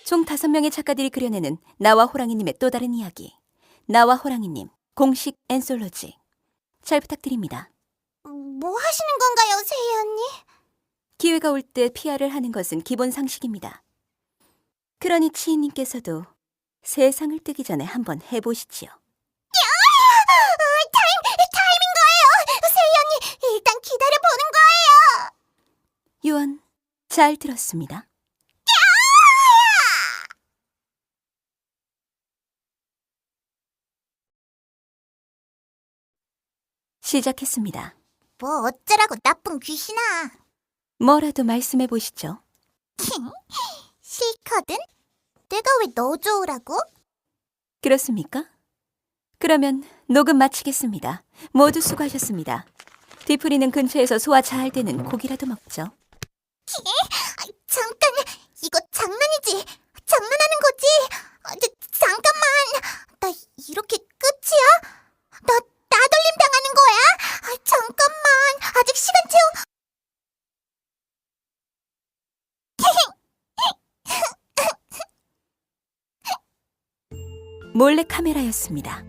총 5명의 작가들이 그려내는 나와 호랑이님의 또 다른 이야기. 나와 호랑이님 공식 앤솔로지. 잘 부탁드립니다. 뭐 하시는 건가요, 세희 언니? 기회가 올 때 PR을 하는 것은 기본 상식입니다. 그러니 치인님께서도 세상을 뜨기 전에 한번 해보시지요. 타임인 거예요. 세희 언니, 일단 기다려보는 거예요. 유언 잘 들었습니다. 시작했습니다. 뭐 어쩌라고 나쁜 귀신아. 뭐라도 말씀해 보시죠. 싫거든? 내가 왜 너 좋으라고? 그렇습니까? 그러면 녹음 마치겠습니다. 모두 수고하셨습니다. 뒤풀이는 근처에서 소화 잘 되는 고기라도 먹죠. 잠깐, 장난하는 거지? 잠깐만. 나 이렇게 끝이야? 나 따돌림 당하는 거야? 잠깐만. 아직 시간 채우. 몰래 카메라였습니다.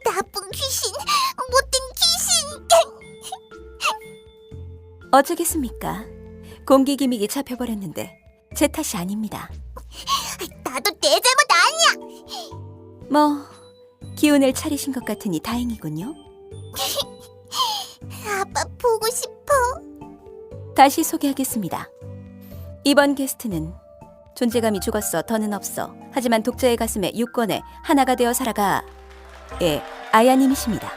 나쁜 귀신, 못된 귀신. 어쩌겠습니까? 공기 기믹이 잡혀버렸는데 제 탓이 아닙니다. 나도 내 잘못 아니야. 뭐 기운을 차리신 것 같으니 다행이군요. 아빠 보고 싶어. 다시 소개하겠습니다. 이번 게스트는 존재감이 죽었어 더는 없어 하지만 독자의 가슴에 유권에 하나가 되어 살아가 아야님이십니다.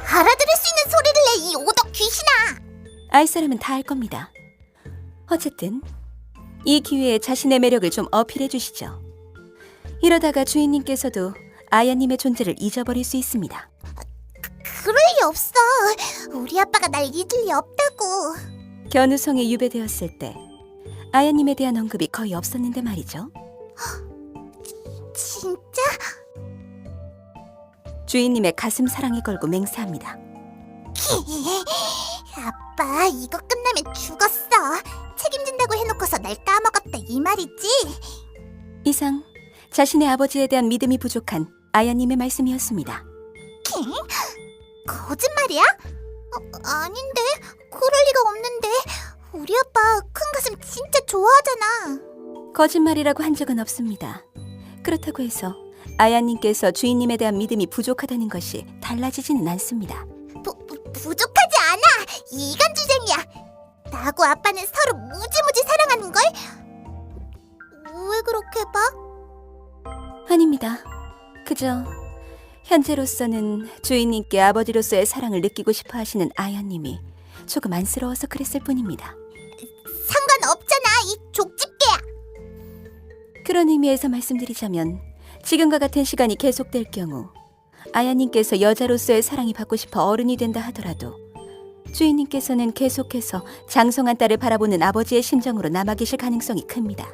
알아들을 수 있는 소리를 내, 이 오덕 귀신아. 알 사람은 다 알 겁니다. 어쨌든 이 기회에 자신의 매력을 좀 어필해 주시죠. 이러다가 주인님께서도 아야님의 존재를 잊어버릴 수 있습니다. 그럴 리 없어. 우리 아빠가 날 잊을 리 없다고. 견우성에 유배되었을 때 아야님에 대한 언급이 거의 없었는데 말이죠. 진짜? 주인님의 가슴 사랑에 걸고 맹세합니다. 아빠, 이거 끝나면 죽었어. 책임진다고 해놓고서 날 까먹었다 이 말이지? 이상 자신의 아버지에 대한 믿음이 부족한 아야님의 말씀이었습니다. 거짓말이야? 아닌데, 그럴 리가 없는데. 우리 아빠 큰 가슴 진짜 좋아하잖아. 거짓말이라고 한 적은 없습니다. 그렇다고 해서 아야님께서 주인님에 대한 믿음이 부족하다는 것이 달라지지는 않습니다. 부족하지 않아. 이간주쟁이야. 나하고 아빠는 서로 무지무지 사랑하는걸? 왜 그렇게 봐? 아닙니다. 그저 현재로서는 주인님께 아버지로서의 사랑을 느끼고 싶어 하시는 아야님이 조금 안쓰러워서 그랬을 뿐입니다. 상관없잖아, 이 족집게야. 그런 의미에서 말씀드리자면 지금과 같은 시간이 계속될 경우 아야님께서 여자로서의 사랑이 받고 싶어 어른이 된다 하더라도 주인님께서는 계속해서 장성한 딸을 바라보는 아버지의 심정으로 남아 계실 가능성이 큽니다.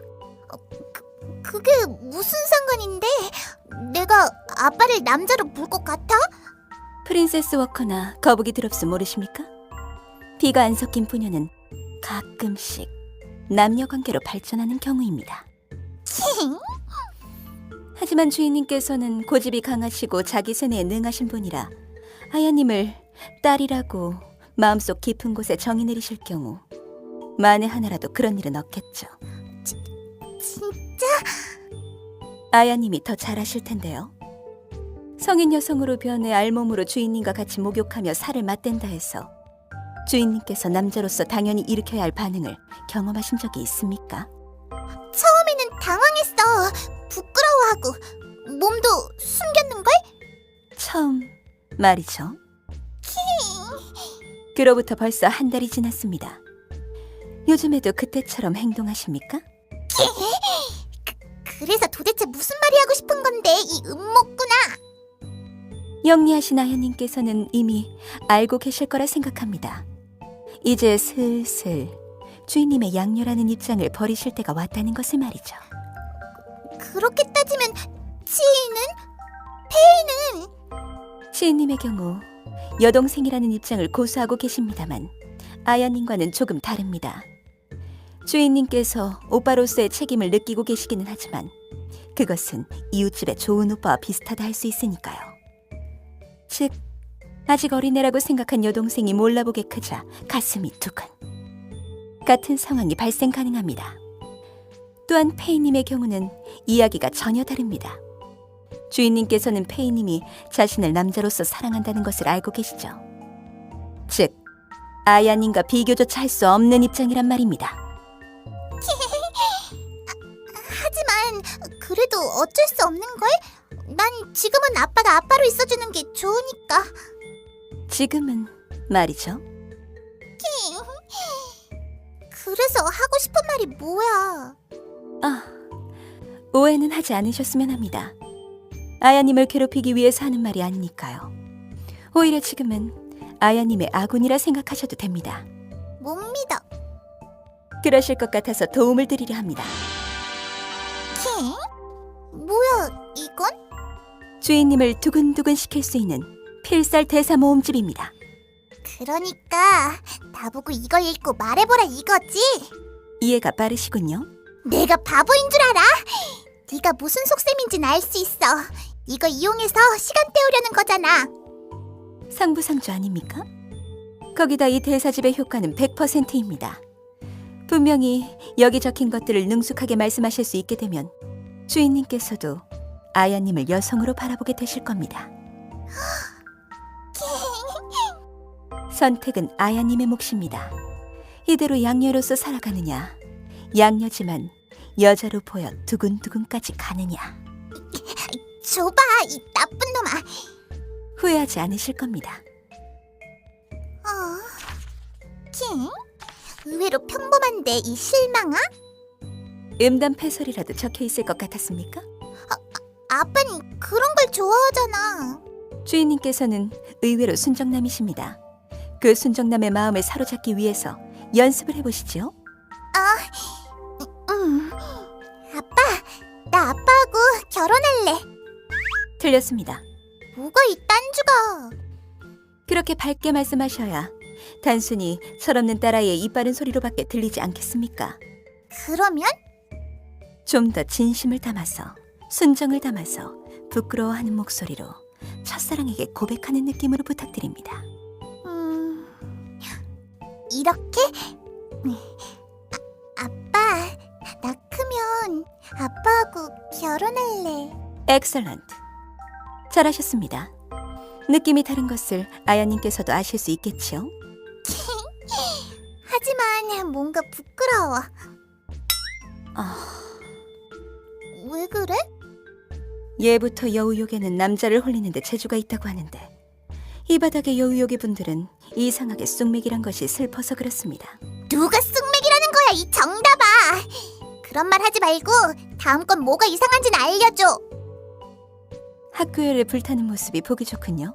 그게 무슨 상관인데? 내가 아빠를 남자로 볼 것 같아? 프린세스 워커나 거북이 드롭스 모르십니까? 피가 안 섞인 부녀는 가끔씩 남녀 관계로 발전하는 경우입니다. 하지만 주인님께서는 고집이 강하시고 자기 세뇌에 능하신 분이라 아야님을 딸이라고 마음속 깊은 곳에 정의 내리실 경우 만에 하나라도 그런 일은 없겠죠. 진짜? 아야님이 더 잘하실 텐데요. 성인 여성으로 변해 알몸으로 주인님과 같이 목욕하며 살을 맞댄다 해서 주인님께서 남자로서 당연히 일으켜야 할 반응을 경험하신 적이 있습니까? 처음에는 당황했어. 부끄러워하고 몸도 숨겼는걸? 처음 말이죠. 그로부터 벌써 한 달이 지났습니다. 요즘에도 그때처럼 행동하십니까? 그래서 도대체 무슨 말이 하고 싶은 건데, 이 음모꾼아. 영리하신 아야님께서는 이미 알고 계실 거라 생각합니다. 이제 슬슬 주인님의 양녀라는 입장을 버리실 때가 왔다는 것을 말이죠. 그렇게 따지면 치이는? 페이는? 시인님의 경우 여동생이라는 입장을 고수하고 계십니다만 아야님과는 조금 다릅니다. 주인님께서 오빠로서의 책임을 느끼고 계시기는 하지만 그것은 이웃집의 좋은 오빠와 비슷하다 할 수 있으니까요. 즉 아직 어린애라고 생각한 여동생이 몰라보게 크자 가슴이 두근. 같은 상황이 발생 가능합니다. 또한 페이님의 경우는 이야기가 전혀 다릅니다. 주인님께서는 페이님이 자신을 남자로서 사랑한다는 것을 알고 계시죠. 즉 아야님과 비교조차 할 수 없는 입장이란 말입니다. 하지만 그래도 어쩔 수 없는걸? 난 지금은 아빠가 아빠로 있어주는 게 좋으니까. 지금은 말이죠. 그래서 하고 싶은 말이 뭐야? 오해는 하지 않으셨으면 합니다. 아야님을 괴롭히기 위해서 하는 말이 아니니까요. 오히려 지금은 아야님의 아군이라 생각하셔도 됩니다. 못 믿어. 그러실 것 같아서 도움을 드리려 합니다. 뭐야, 이건? 주인님을 두근두근 시킬 수 있는 필살 대사 모음집입니다. 그러니까 나보고 이걸 읽고 말해보라 이거지? 이해가 빠르시군요. 내가 바보인 줄 알아? 네가 무슨 속셈인지는 알 수 있어. 이거 이용해서 시간 때우려는 거잖아. 상부상조 아닙니까? 거기다 이 대사집의 효과는 100%입니다. 분명히 여기 적힌 것들을 능숙하게 말씀하실 수 있게 되면 주인님께서도 아야님을 여성으로 바라보게 되실 겁니다. 선택은 아야님의 몫입니다. 이대로 양녀로서 살아가느냐, 양녀지만 여자로 보여 두근두근까지 가느냐. 줘봐, 이 나쁜 놈아. 후회하지 않으실 겁니다. 킹? 의외로 평범한데 이 실망아? 음담패설이라도 적혀 있을 것 같았습니까? 아빠는 그런 걸 좋아하잖아. 주인님께서는 의외로 순정남이십니다. 그 순정남의 마음을 사로잡기 위해서 연습을 해보시죠. 아빠, 나 아빠하고 결혼할래. 틀렸습니다. 뭐가 이 딴주가? 그렇게 밝게 말씀하셔야 단순히 철없는 딸아이의 이빠른 소리로밖에 들리지 않겠습니까? 그러면? 좀 더 진심을 담아서, 순정을 담아서 부끄러워하는 목소리로 첫사랑에게 고백하는 느낌으로 부탁드립니다. 이렇게? 아빠, 나 크면 아빠하고 결혼할래. 엑설런트. 잘하셨습니다. 느낌이 다른 것을 아야님께서도 아실 수 있겠지요? 하지만 뭔가 부끄러워. 아, 왜 그래? 예부터 여우요괴는 남자를 홀리는데 재주가 있다고 하는데 이 바닥의 여우요괴 분들은 이상하게 쑥맥이란 것이 슬퍼서 그렇습니다. 누가 쑥맥이라는 거야, 이 정답아! 그런 말 하지 말고 다음 건 뭐가 이상한지는 알려줘. 학교열에 불타는 모습이 보기 좋군요.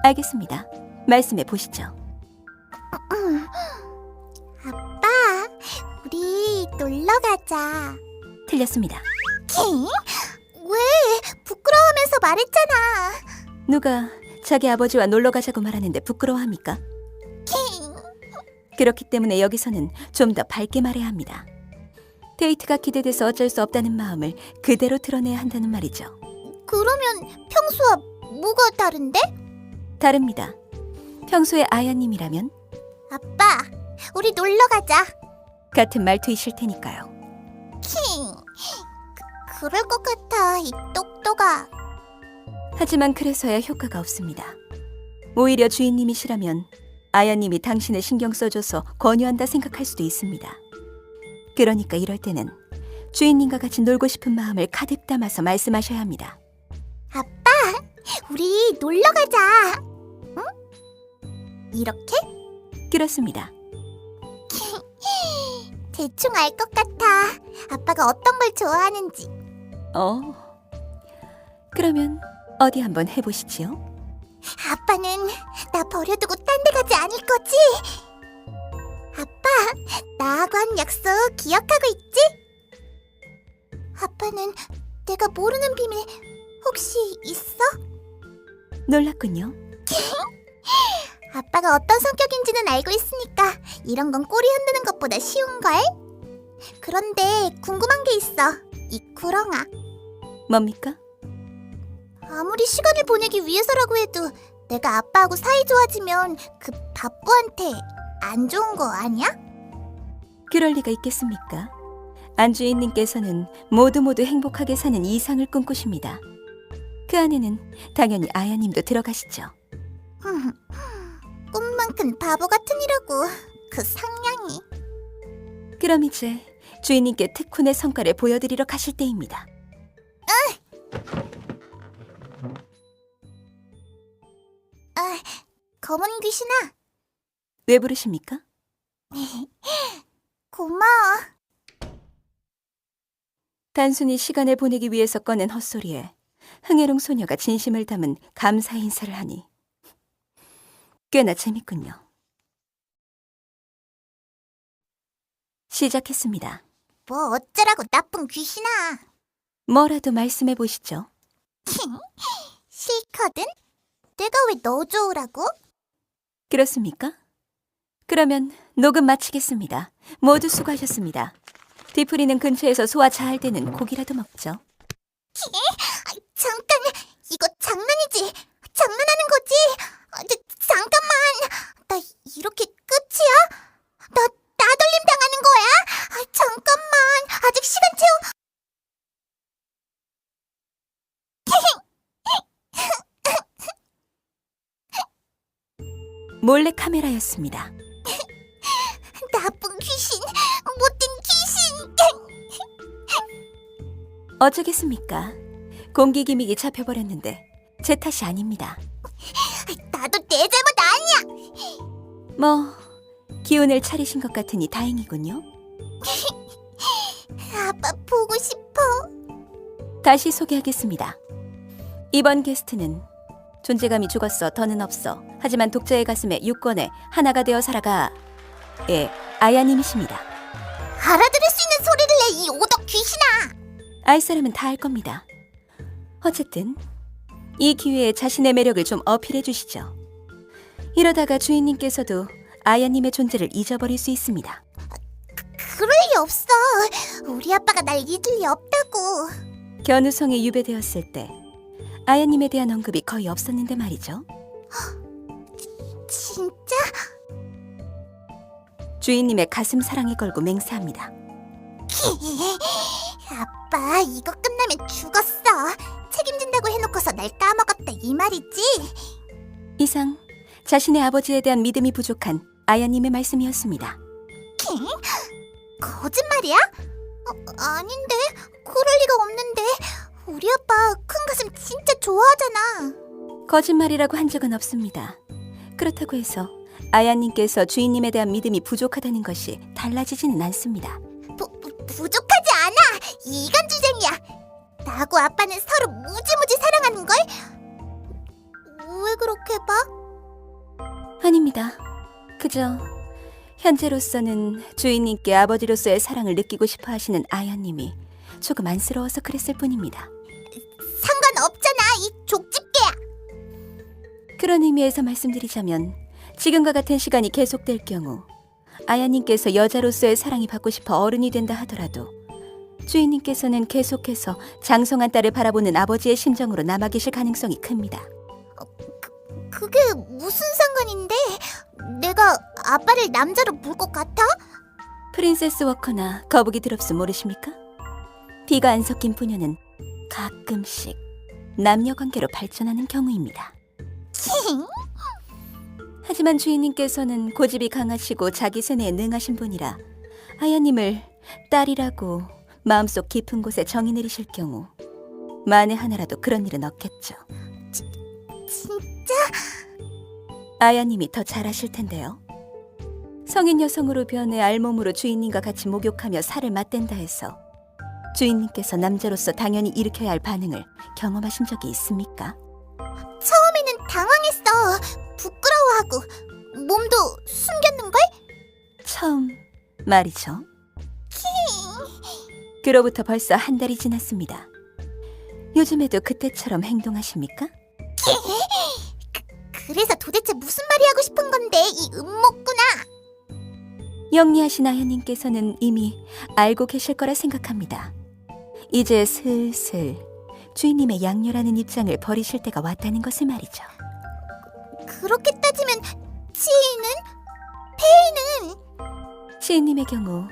알겠습니다. 말씀해 보시죠. 아빠, 우리 놀러 가자. 틀렸습니다. 킹? 왜? 부끄러워하면서 말했잖아. 누가 자기 아버지와 놀러 가자고 말하는데 부끄러워합니까? 킹. 그렇기 때문에 여기서는 좀 더 밝게 말해야 합니다. 데이트가 기대돼서 어쩔 수 없다는 마음을 그대로 드러내야 한다는 말이죠. 그러면 평소와 뭐가 다른데? 다릅니다. 평소에 아야님이라면 아빠, 우리 놀러 가자. 같은 말투이실 테니까요. 킹. 그럴 것 같아, 이 똑똑아. 하지만 그래서야 효과가 없습니다. 오히려 주인님이시라면 아야님이 당신을 신경 써줘서 권유한다 생각할 수도 있습니다. 그러니까 이럴 때는 주인님과 같이 놀고 싶은 마음을 가득 담아서 말씀하셔야 합니다. 아빠, 우리 놀러 가자. 응? 이렇게? 그렇습니다. 대충 알 것 같아. 아빠가 어떤 걸 좋아하는지. 그러면 어디 한번 해보시지요? 아빠는 나 버려두고 딴 데 가지 않을 거지? 아빠, 나하고 한 약속 기억하고 있지? 아빠는 내가 모르는 비밀 혹시 있어? 놀랐군요. 아빠가 어떤 성격인지는 알고 있으니까 이런 건 꼬리 흔드는 것보다 쉬운걸? 그런데 궁금한 게 있어. 이 구렁아. 뭡니까? 아무리 시간을 보내기 위해서라고 해도 내가 아빠하고 사이 좋아지면 그 바보한테 안 좋은 거 아니야? 그럴 리가 있겠습니까? 안주인님께서는 모두 행복하게 사는 이상을 꿈꾸십니다. 그 안에는 당연히 아야님도 들어가시죠. 꿈만큼 바보 같으니라고 그 상냥이. 그럼 이제 주인님께 특훈의 성과를 보여드리러 가실 때입니다. 검은 귀신아, 왜 부르십니까? 고마워. 단순히 시간을 보내기 위해서 꺼낸 헛소리에 흥해롱 소녀가 진심을 담은 감사 인사를 하니 꽤나 재밌군요. 시작했습니다. 뭐 어쩌라고 나쁜 귀신아. 뭐라도 말씀해 보시죠. 싫거든? 내가 왜 너 좋으라고? 그렇습니까? 그러면 녹음 마치겠습니다. 모두 수고하셨습니다. 뒤풀이는 근처에서 소화 잘 되는 고기라도 먹죠. 잠깐, 이거 장난이지? 장난하는 거지? 잠깐만, 나 이렇게 끝이야? 나돌림 당하는 거야? 잠깐만, 아직 시간 채워. 몰래 카메라였습니다. 나쁜 귀신, 못된 귀신. 어쩌겠습니까? 공기 기믹이 잡혀버렸는데 제 탓이 아닙니다. 나도 내 잘못 아니야. 뭐 기운을 차리신 것 같으니 다행이군요. 아빠 보고 싶어. 다시 소개하겠습니다. 이번 게스트는 존재감이 죽었어 더는 없어 하지만 독자의 가슴에 6권에 하나가 되어 살아가 아야님이십니다. 알아들을 수 있는 소리를 내, 이 오덕 귀신아. 알 사람은 다 알 겁니다. 어쨌든 이 기회에 자신의 매력을 좀 어필해 주시죠. 이러다가 주인님께서도 아야님의 존재를 잊어버릴 수 있습니다. 그럴 리 없어. 우리 아빠가 날 잊을 리 없다고. 견우성에 유배되었을 때 아야님에 대한 언급이 거의 없었는데 말이죠. 진짜? 주인님의 가슴 사랑에 걸고 맹세합니다. 아빠, 이거 끝나면 죽었어. 책임진다고 해놓고서 날 까먹었다 이 말이지? 이상 자신의 아버지에 대한 믿음이 부족한 아야님의 말씀이었습니다. 거짓말이야? 아닌데, 그럴 리가 없는데. 우리 아빠 큰 가슴 진짜 좋아하잖아. 거짓말이라고 한 적은 없습니다. 그렇다고 해서 아야님께서 주인님에 대한 믿음이 부족하다는 것이 달라지지는 않습니다. 부족하지 않아. 이간주쟁이야. 나하고 아빠는 서로 무지무지 사랑하는걸? 왜 그렇게 봐? 아닙니다. 그저 현재로서는 주인님께 아버지로서의 사랑을 느끼고 싶어 하시는 아야님이 조금 안쓰러워서 그랬을 뿐입니다. 상관없잖아, 이 족집게야. 그런 의미에서 말씀드리자면 지금과 같은 시간이 계속될 경우 아야님께서 여자로서의 사랑이 받고 싶어 어른이 된다 하더라도 주인님께서는 계속해서 장성한 딸을 바라보는 아버지의 심정으로 남아 계실 가능성이 큽니다. 그게 무슨 상관인데? 내가 아빠를 남자로 볼 것 같아? 프린세스 워커나 거북이 드롭스 모르십니까? 피가 안 섞인 부녀는 가끔씩 남녀 관계로 발전하는 경우입니다. 하지만 주인님께서는 고집이 강하시고 자기 세뇌에 능하신 분이라 아야님을 딸이라고 마음속 깊은 곳에 정의 내리실 경우 만에 하나라도 그런 일은 없겠죠. 진짜? 아야님이 더 잘하실 텐데요. 성인 여성으로 변해 알몸으로 주인님과 같이 목욕하며 살을 맞댄다 해서 주인님께서 남자로서 당연히 일으켜야 할 반응을 경험하신 적이 있습니까? 처음에는 당황했어. 부끄러워하고 몸도 숨겼는걸? 처음 말이죠. 그로부터 벌써 한 달이 지났습니다. 요즘에도 그때처럼 행동하십니까? 그래서 도대체 무슨 말이 하고 싶은 건데, 이 음모꾼아. 영리하신 아야님께서는 이미 알고 계실 거라 생각합니다. 이제 슬슬 주인님의 양녀라는 입장을 버리실 때가 왔다는 것을 말이죠. 그렇게 따지면 치이는? 페이는? 시인님의 경우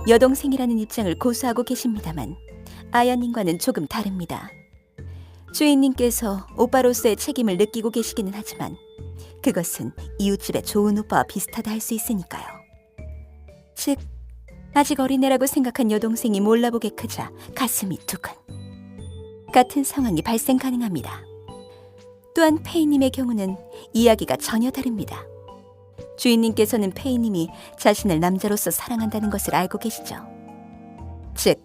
여동생이라는 입장을 고수하고 계십니다만 아야님과는 조금 다릅니다. 주인님께서 오빠로서의 책임을 느끼고 계시기는 하지만 그것은 이웃집의 좋은 오빠와 비슷하다 할 수 있으니까요. 즉 아직 어린애라고 생각한 여동생이 몰라보게 크자 가슴이 두근. 같은 상황이 발생 가능합니다. 또한 페이님의 경우는 이야기가 전혀 다릅니다. 주인님께서는 페이님이 자신을 남자로서 사랑한다는 것을 알고 계시죠. 즉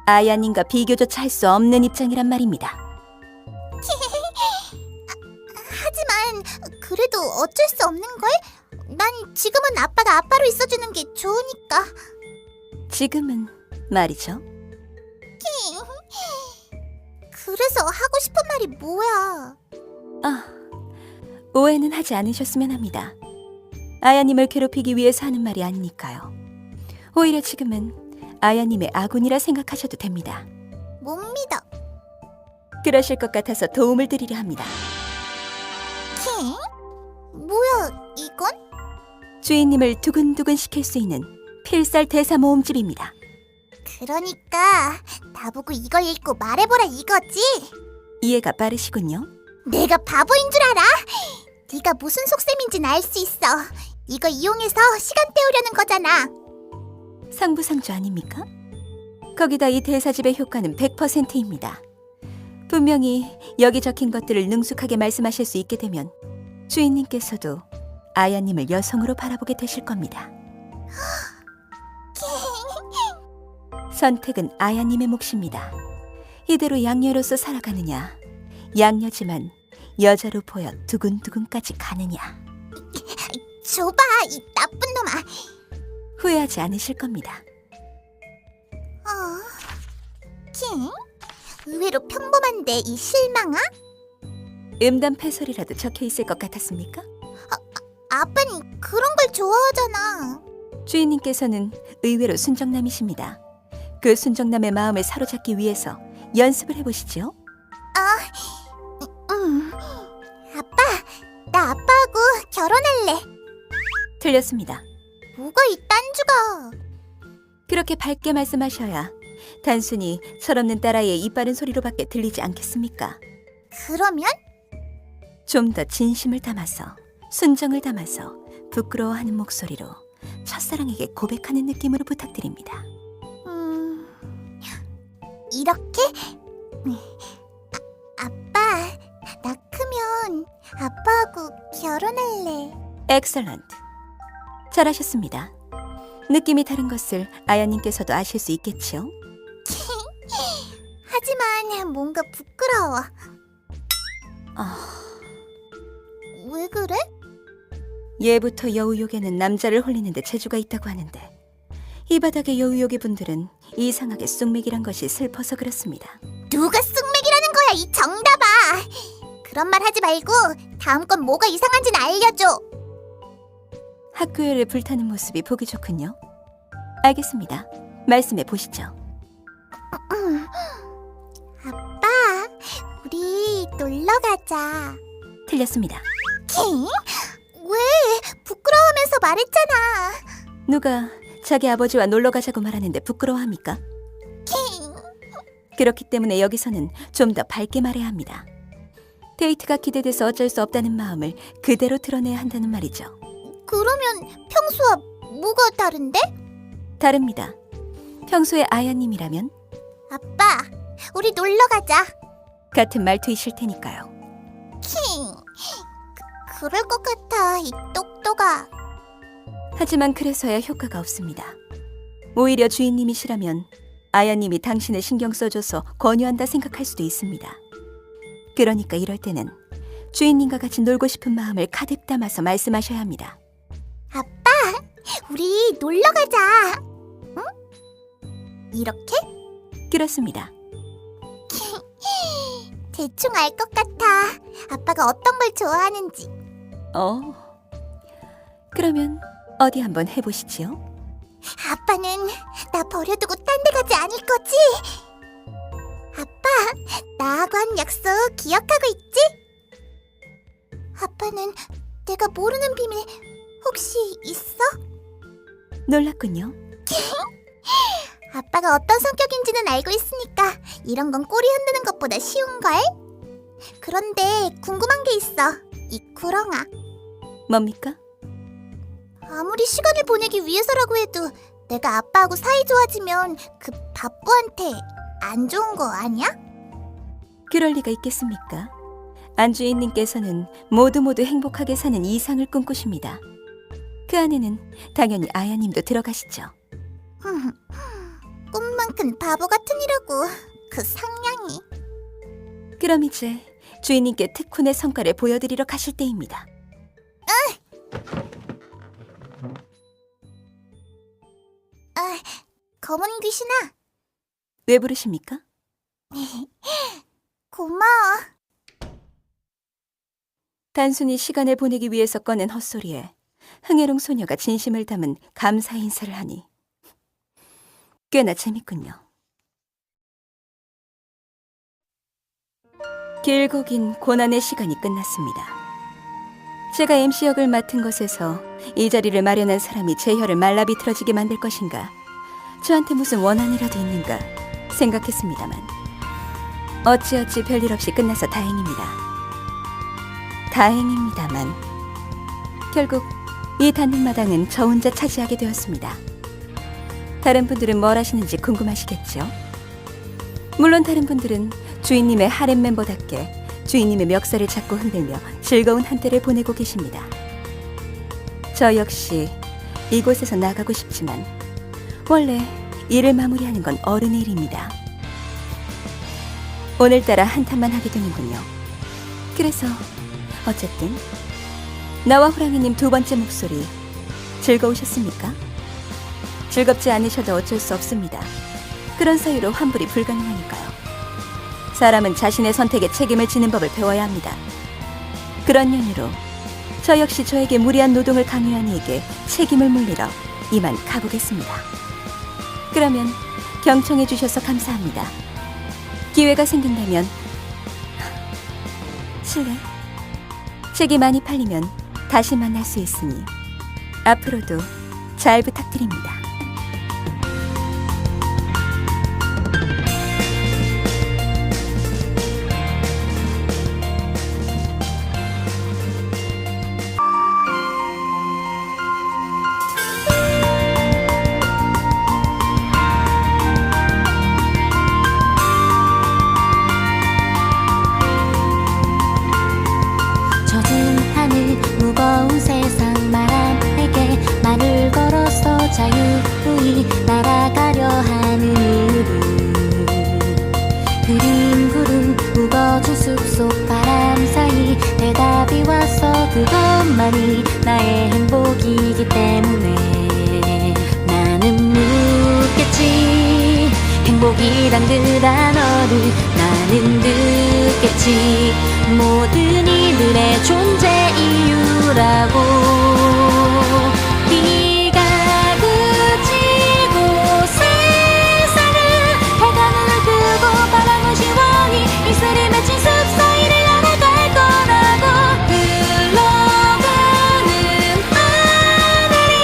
아야님과 비교조차 할 수 없는 입장이란 말입니다. 하지만 그래도 어쩔 수 없는걸? 난 지금은 아빠가 아빠로 있어주는 게 좋으니까. 지금은 말이죠. 그래서 하고 싶은 말이 뭐야? 아, 오해는 하지 않으셨으면 합니다. 아야님을 괴롭히기 위해서 하는 말이 아니니까요. 오히려 지금은 아야님의 아군이라 생각하셔도 됩니다. 못 믿어. 그러실 것 같아서 도움을 드리려 합니다. 킹? 뭐야, 이건? 주인님을 두근두근 시킬 수 있는 필살 대사 모음집입니다. 그러니까 나보고 이걸 읽고 말해보라 이거지? 이해가 빠르시군요. 내가 바보인 줄 알아? 네가 무슨 속셈인지는 알 수 있어. 이거 이용해서 시간 때우려는 거잖아. 상부상조 아닙니까? 거기다 이 대사집의 효과는 100%입니다. 분명히 여기 적힌 것들을 능숙하게 말씀하실 수 있게 되면 주인님께서도 아야님을 여성으로 바라보게 되실 겁니다. 선택은 아야님의 몫입니다. 이대로 양녀로서 살아가느냐, 양녀지만 여자로 보여 두근두근까지 가느냐. 줘봐, 이 나쁜 놈아. 후회하지 않으실 겁니다. 킹? 의외로 평범한데 이 실망아? 음담패설이라도 적혀 있을 것 같았습니까? 아빠는 그런 걸 좋아하잖아. 주인님께서는 의외로 순정남이십니다. 그 순정남의 마음을 사로잡기 위해서 연습을 해보시죠. 아빠, 나 아빠하고 결혼할래. 틀렸습니다. 뭐가 이 딴주가? 그렇게 밝게 말씀하셔야 단순히 철없는 딸아이의 이빠른 소리로밖에 들리지 않겠습니까? 그러면? 좀 더 진심을 담아서, 순정을 담아서 부끄러워하는 목소리로 첫사랑에게 고백하는 느낌으로 부탁드립니다. 이렇게? 아빠, 나 크면 아빠하고 결혼할래. 엑설런트. 잘하셨습니다. 느낌이 다른 것을 아야님께서도 아실 수 있겠지요? 하지만 뭔가 부끄러워. 아, 왜 그래? 예부터 여우요괴는 남자를 홀리는데 재주가 있다고 하는데 이 바닥의 여우요괴 분들은 이상하게 쑥맥이란 것이 슬퍼서 그렇습니다. 누가 쑥맥이라는 거야, 이 정답아. 그런 말 하지 말고 다음 건 뭐가 이상한지는 알려줘. 학교열에 불타는 모습이 보기 좋군요. 알겠습니다. 말씀해 보시죠. 아빠, 우리 놀러 가자. 틀렸습니다. 킹? 왜? 부끄러워하면서 말했잖아. 누가 자기 아버지와 놀러 가자고 말하는데 부끄러워합니까? 킹. 그렇기 때문에 여기서는 좀 더 밝게 말해야 합니다. 데이트가 기대돼서 어쩔 수 없다는 마음을 그대로 드러내야 한다는 말이죠. 그러면 평소와 뭐가 다른데? 다릅니다. 평소에 아야님이라면 아빠, 우리 놀러 가자. 같은 말투이실 테니까요. 킹. 그럴 것 같아, 이 똑똑아. 하지만 그래서야 효과가 없습니다. 오히려 주인님이시라면 아야님이 당신을 신경 써줘서 권유한다 생각할 수도 있습니다. 그러니까 이럴 때는 주인님과 같이 놀고 싶은 마음을 가득 담아서 말씀하셔야 합니다. 아빠, 우리 놀러 가자. 응? 이렇게? 그렇습니다. 대충 알 것 같아. 아빠가 어떤 걸 좋아하는지. 그러면 어디 한번 해보시지요? 아빠는 나 버려두고 딴 데 가지 않을 거지? 아빠, 나하고 한 약속 기억하고 있지? 아빠는 내가 모르는 비밀 혹시 있어? 놀랐군요. 아빠가 어떤 성격인지는 알고 있으니까 이런 건 꼬리 흔드는 것보다 쉬운걸? 그런데 궁금한 게 있어, 이 구렁아. 뭡니까? 아무리 시간을 보내기 위해서라고 해도 내가 아빠하고 사이 좋아지면 그 바보한테 안 좋은 거 아니야? 그럴 리가 있겠습니까? 안주인님께서는 모두 행복하게 사는 이상을 꿈꾸십니다. 그 안에는 당연히 아야님도 들어가시죠. 꿈만큼 바보 같으니라고, 그 상냥이. 그럼 이제 주인님께 특훈의 성과를 보여드리러 가실 때입니다. 검은 귀신아, 왜 부르십니까? 고마워. 단순히 시간을 보내기 위해서 꺼낸 헛소리에 흥해롱 소녀가 진심을 담은 감사 인사를 하니 꽤나 재밌군요. 길고 긴 고난의 시간이 끝났습니다. 제가 MC 역을 맡은 것에서 이 자리를 마련한 사람이 제 혀를 말라비틀어지게 만들 것인가, 저한테 무슨 원한이라도 있는가 생각했습니다만 어찌어찌 별일 없이 끝나서 다행입니다. 다행입니다만 결국 이 닫는 마당은 저 혼자 차지하게 되었습니다. 다른 분들은 뭘 하시는지 궁금하시겠죠? 물론 다른 분들은 주인님의 하렘 멤버답게 주인님의 멱살을 잡고 흔들며 즐거운 한때를 보내고 계십니다. 저 역시 이곳에서 나가고 싶지만 원래 일을 마무리하는 건 어른의 일입니다. 오늘따라 한탄만 하게 되는군요. 그래서 어쨌든 나와 호랑이님 두 번째 목소리 즐거우셨습니까? 즐겁지 않으셔도 어쩔 수 없습니다. 그런 사유로 환불이 불가능하니까요. 사람은 자신의 선택에 책임을 지는 법을 배워야 합니다. 그런 연유로 저 역시 저에게 무리한 노동을 강요한 이에게 책임을 물리러 이만 가보겠습니다. 그러면 경청해 주셔서 감사합니다. 기회가 생긴다면 실례. 책이 많이 팔리면 다시 만날 수 있으니 앞으로도 잘 부탁드립니다. 젖은 하늘 무거운 세상 바람에게 말을 걸어서 자유히 날아가려 하는 이름 그린 구름 우거진 숲속 바람 사이 대답이 와서 그것만이 나의 행복이기 때문에 나는 묻겠지 행복이란 그 단어를 나는 듣겠지 모든 이들의 존재 이유라고 비가 그치고 세상은 해가 눈을 뜨고 바람은 시원히 이슬이 맺힌 숲 사이를 날아갈 거라고 흘러가는 하늘이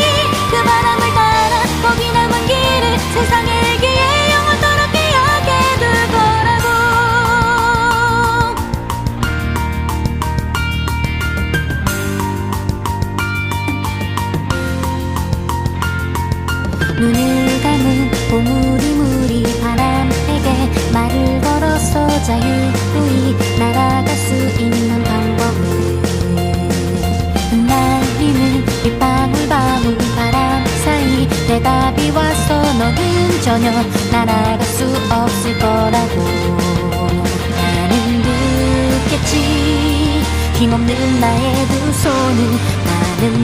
그 바람을 따라 거기 남은 길을 세상에 일기에 영원토록 기억해 둘 거라고 눈을 감은 보물이물이 바람에게 말을 걸어서 자유히 날아갈 수 있는 방법은 흩날리는 빗방울방울 바람 사이 대답이 와서 너는 전혀 날아갈 수 없을 거라고 나는 듣겠지 힘없는 나의 두 손은 나는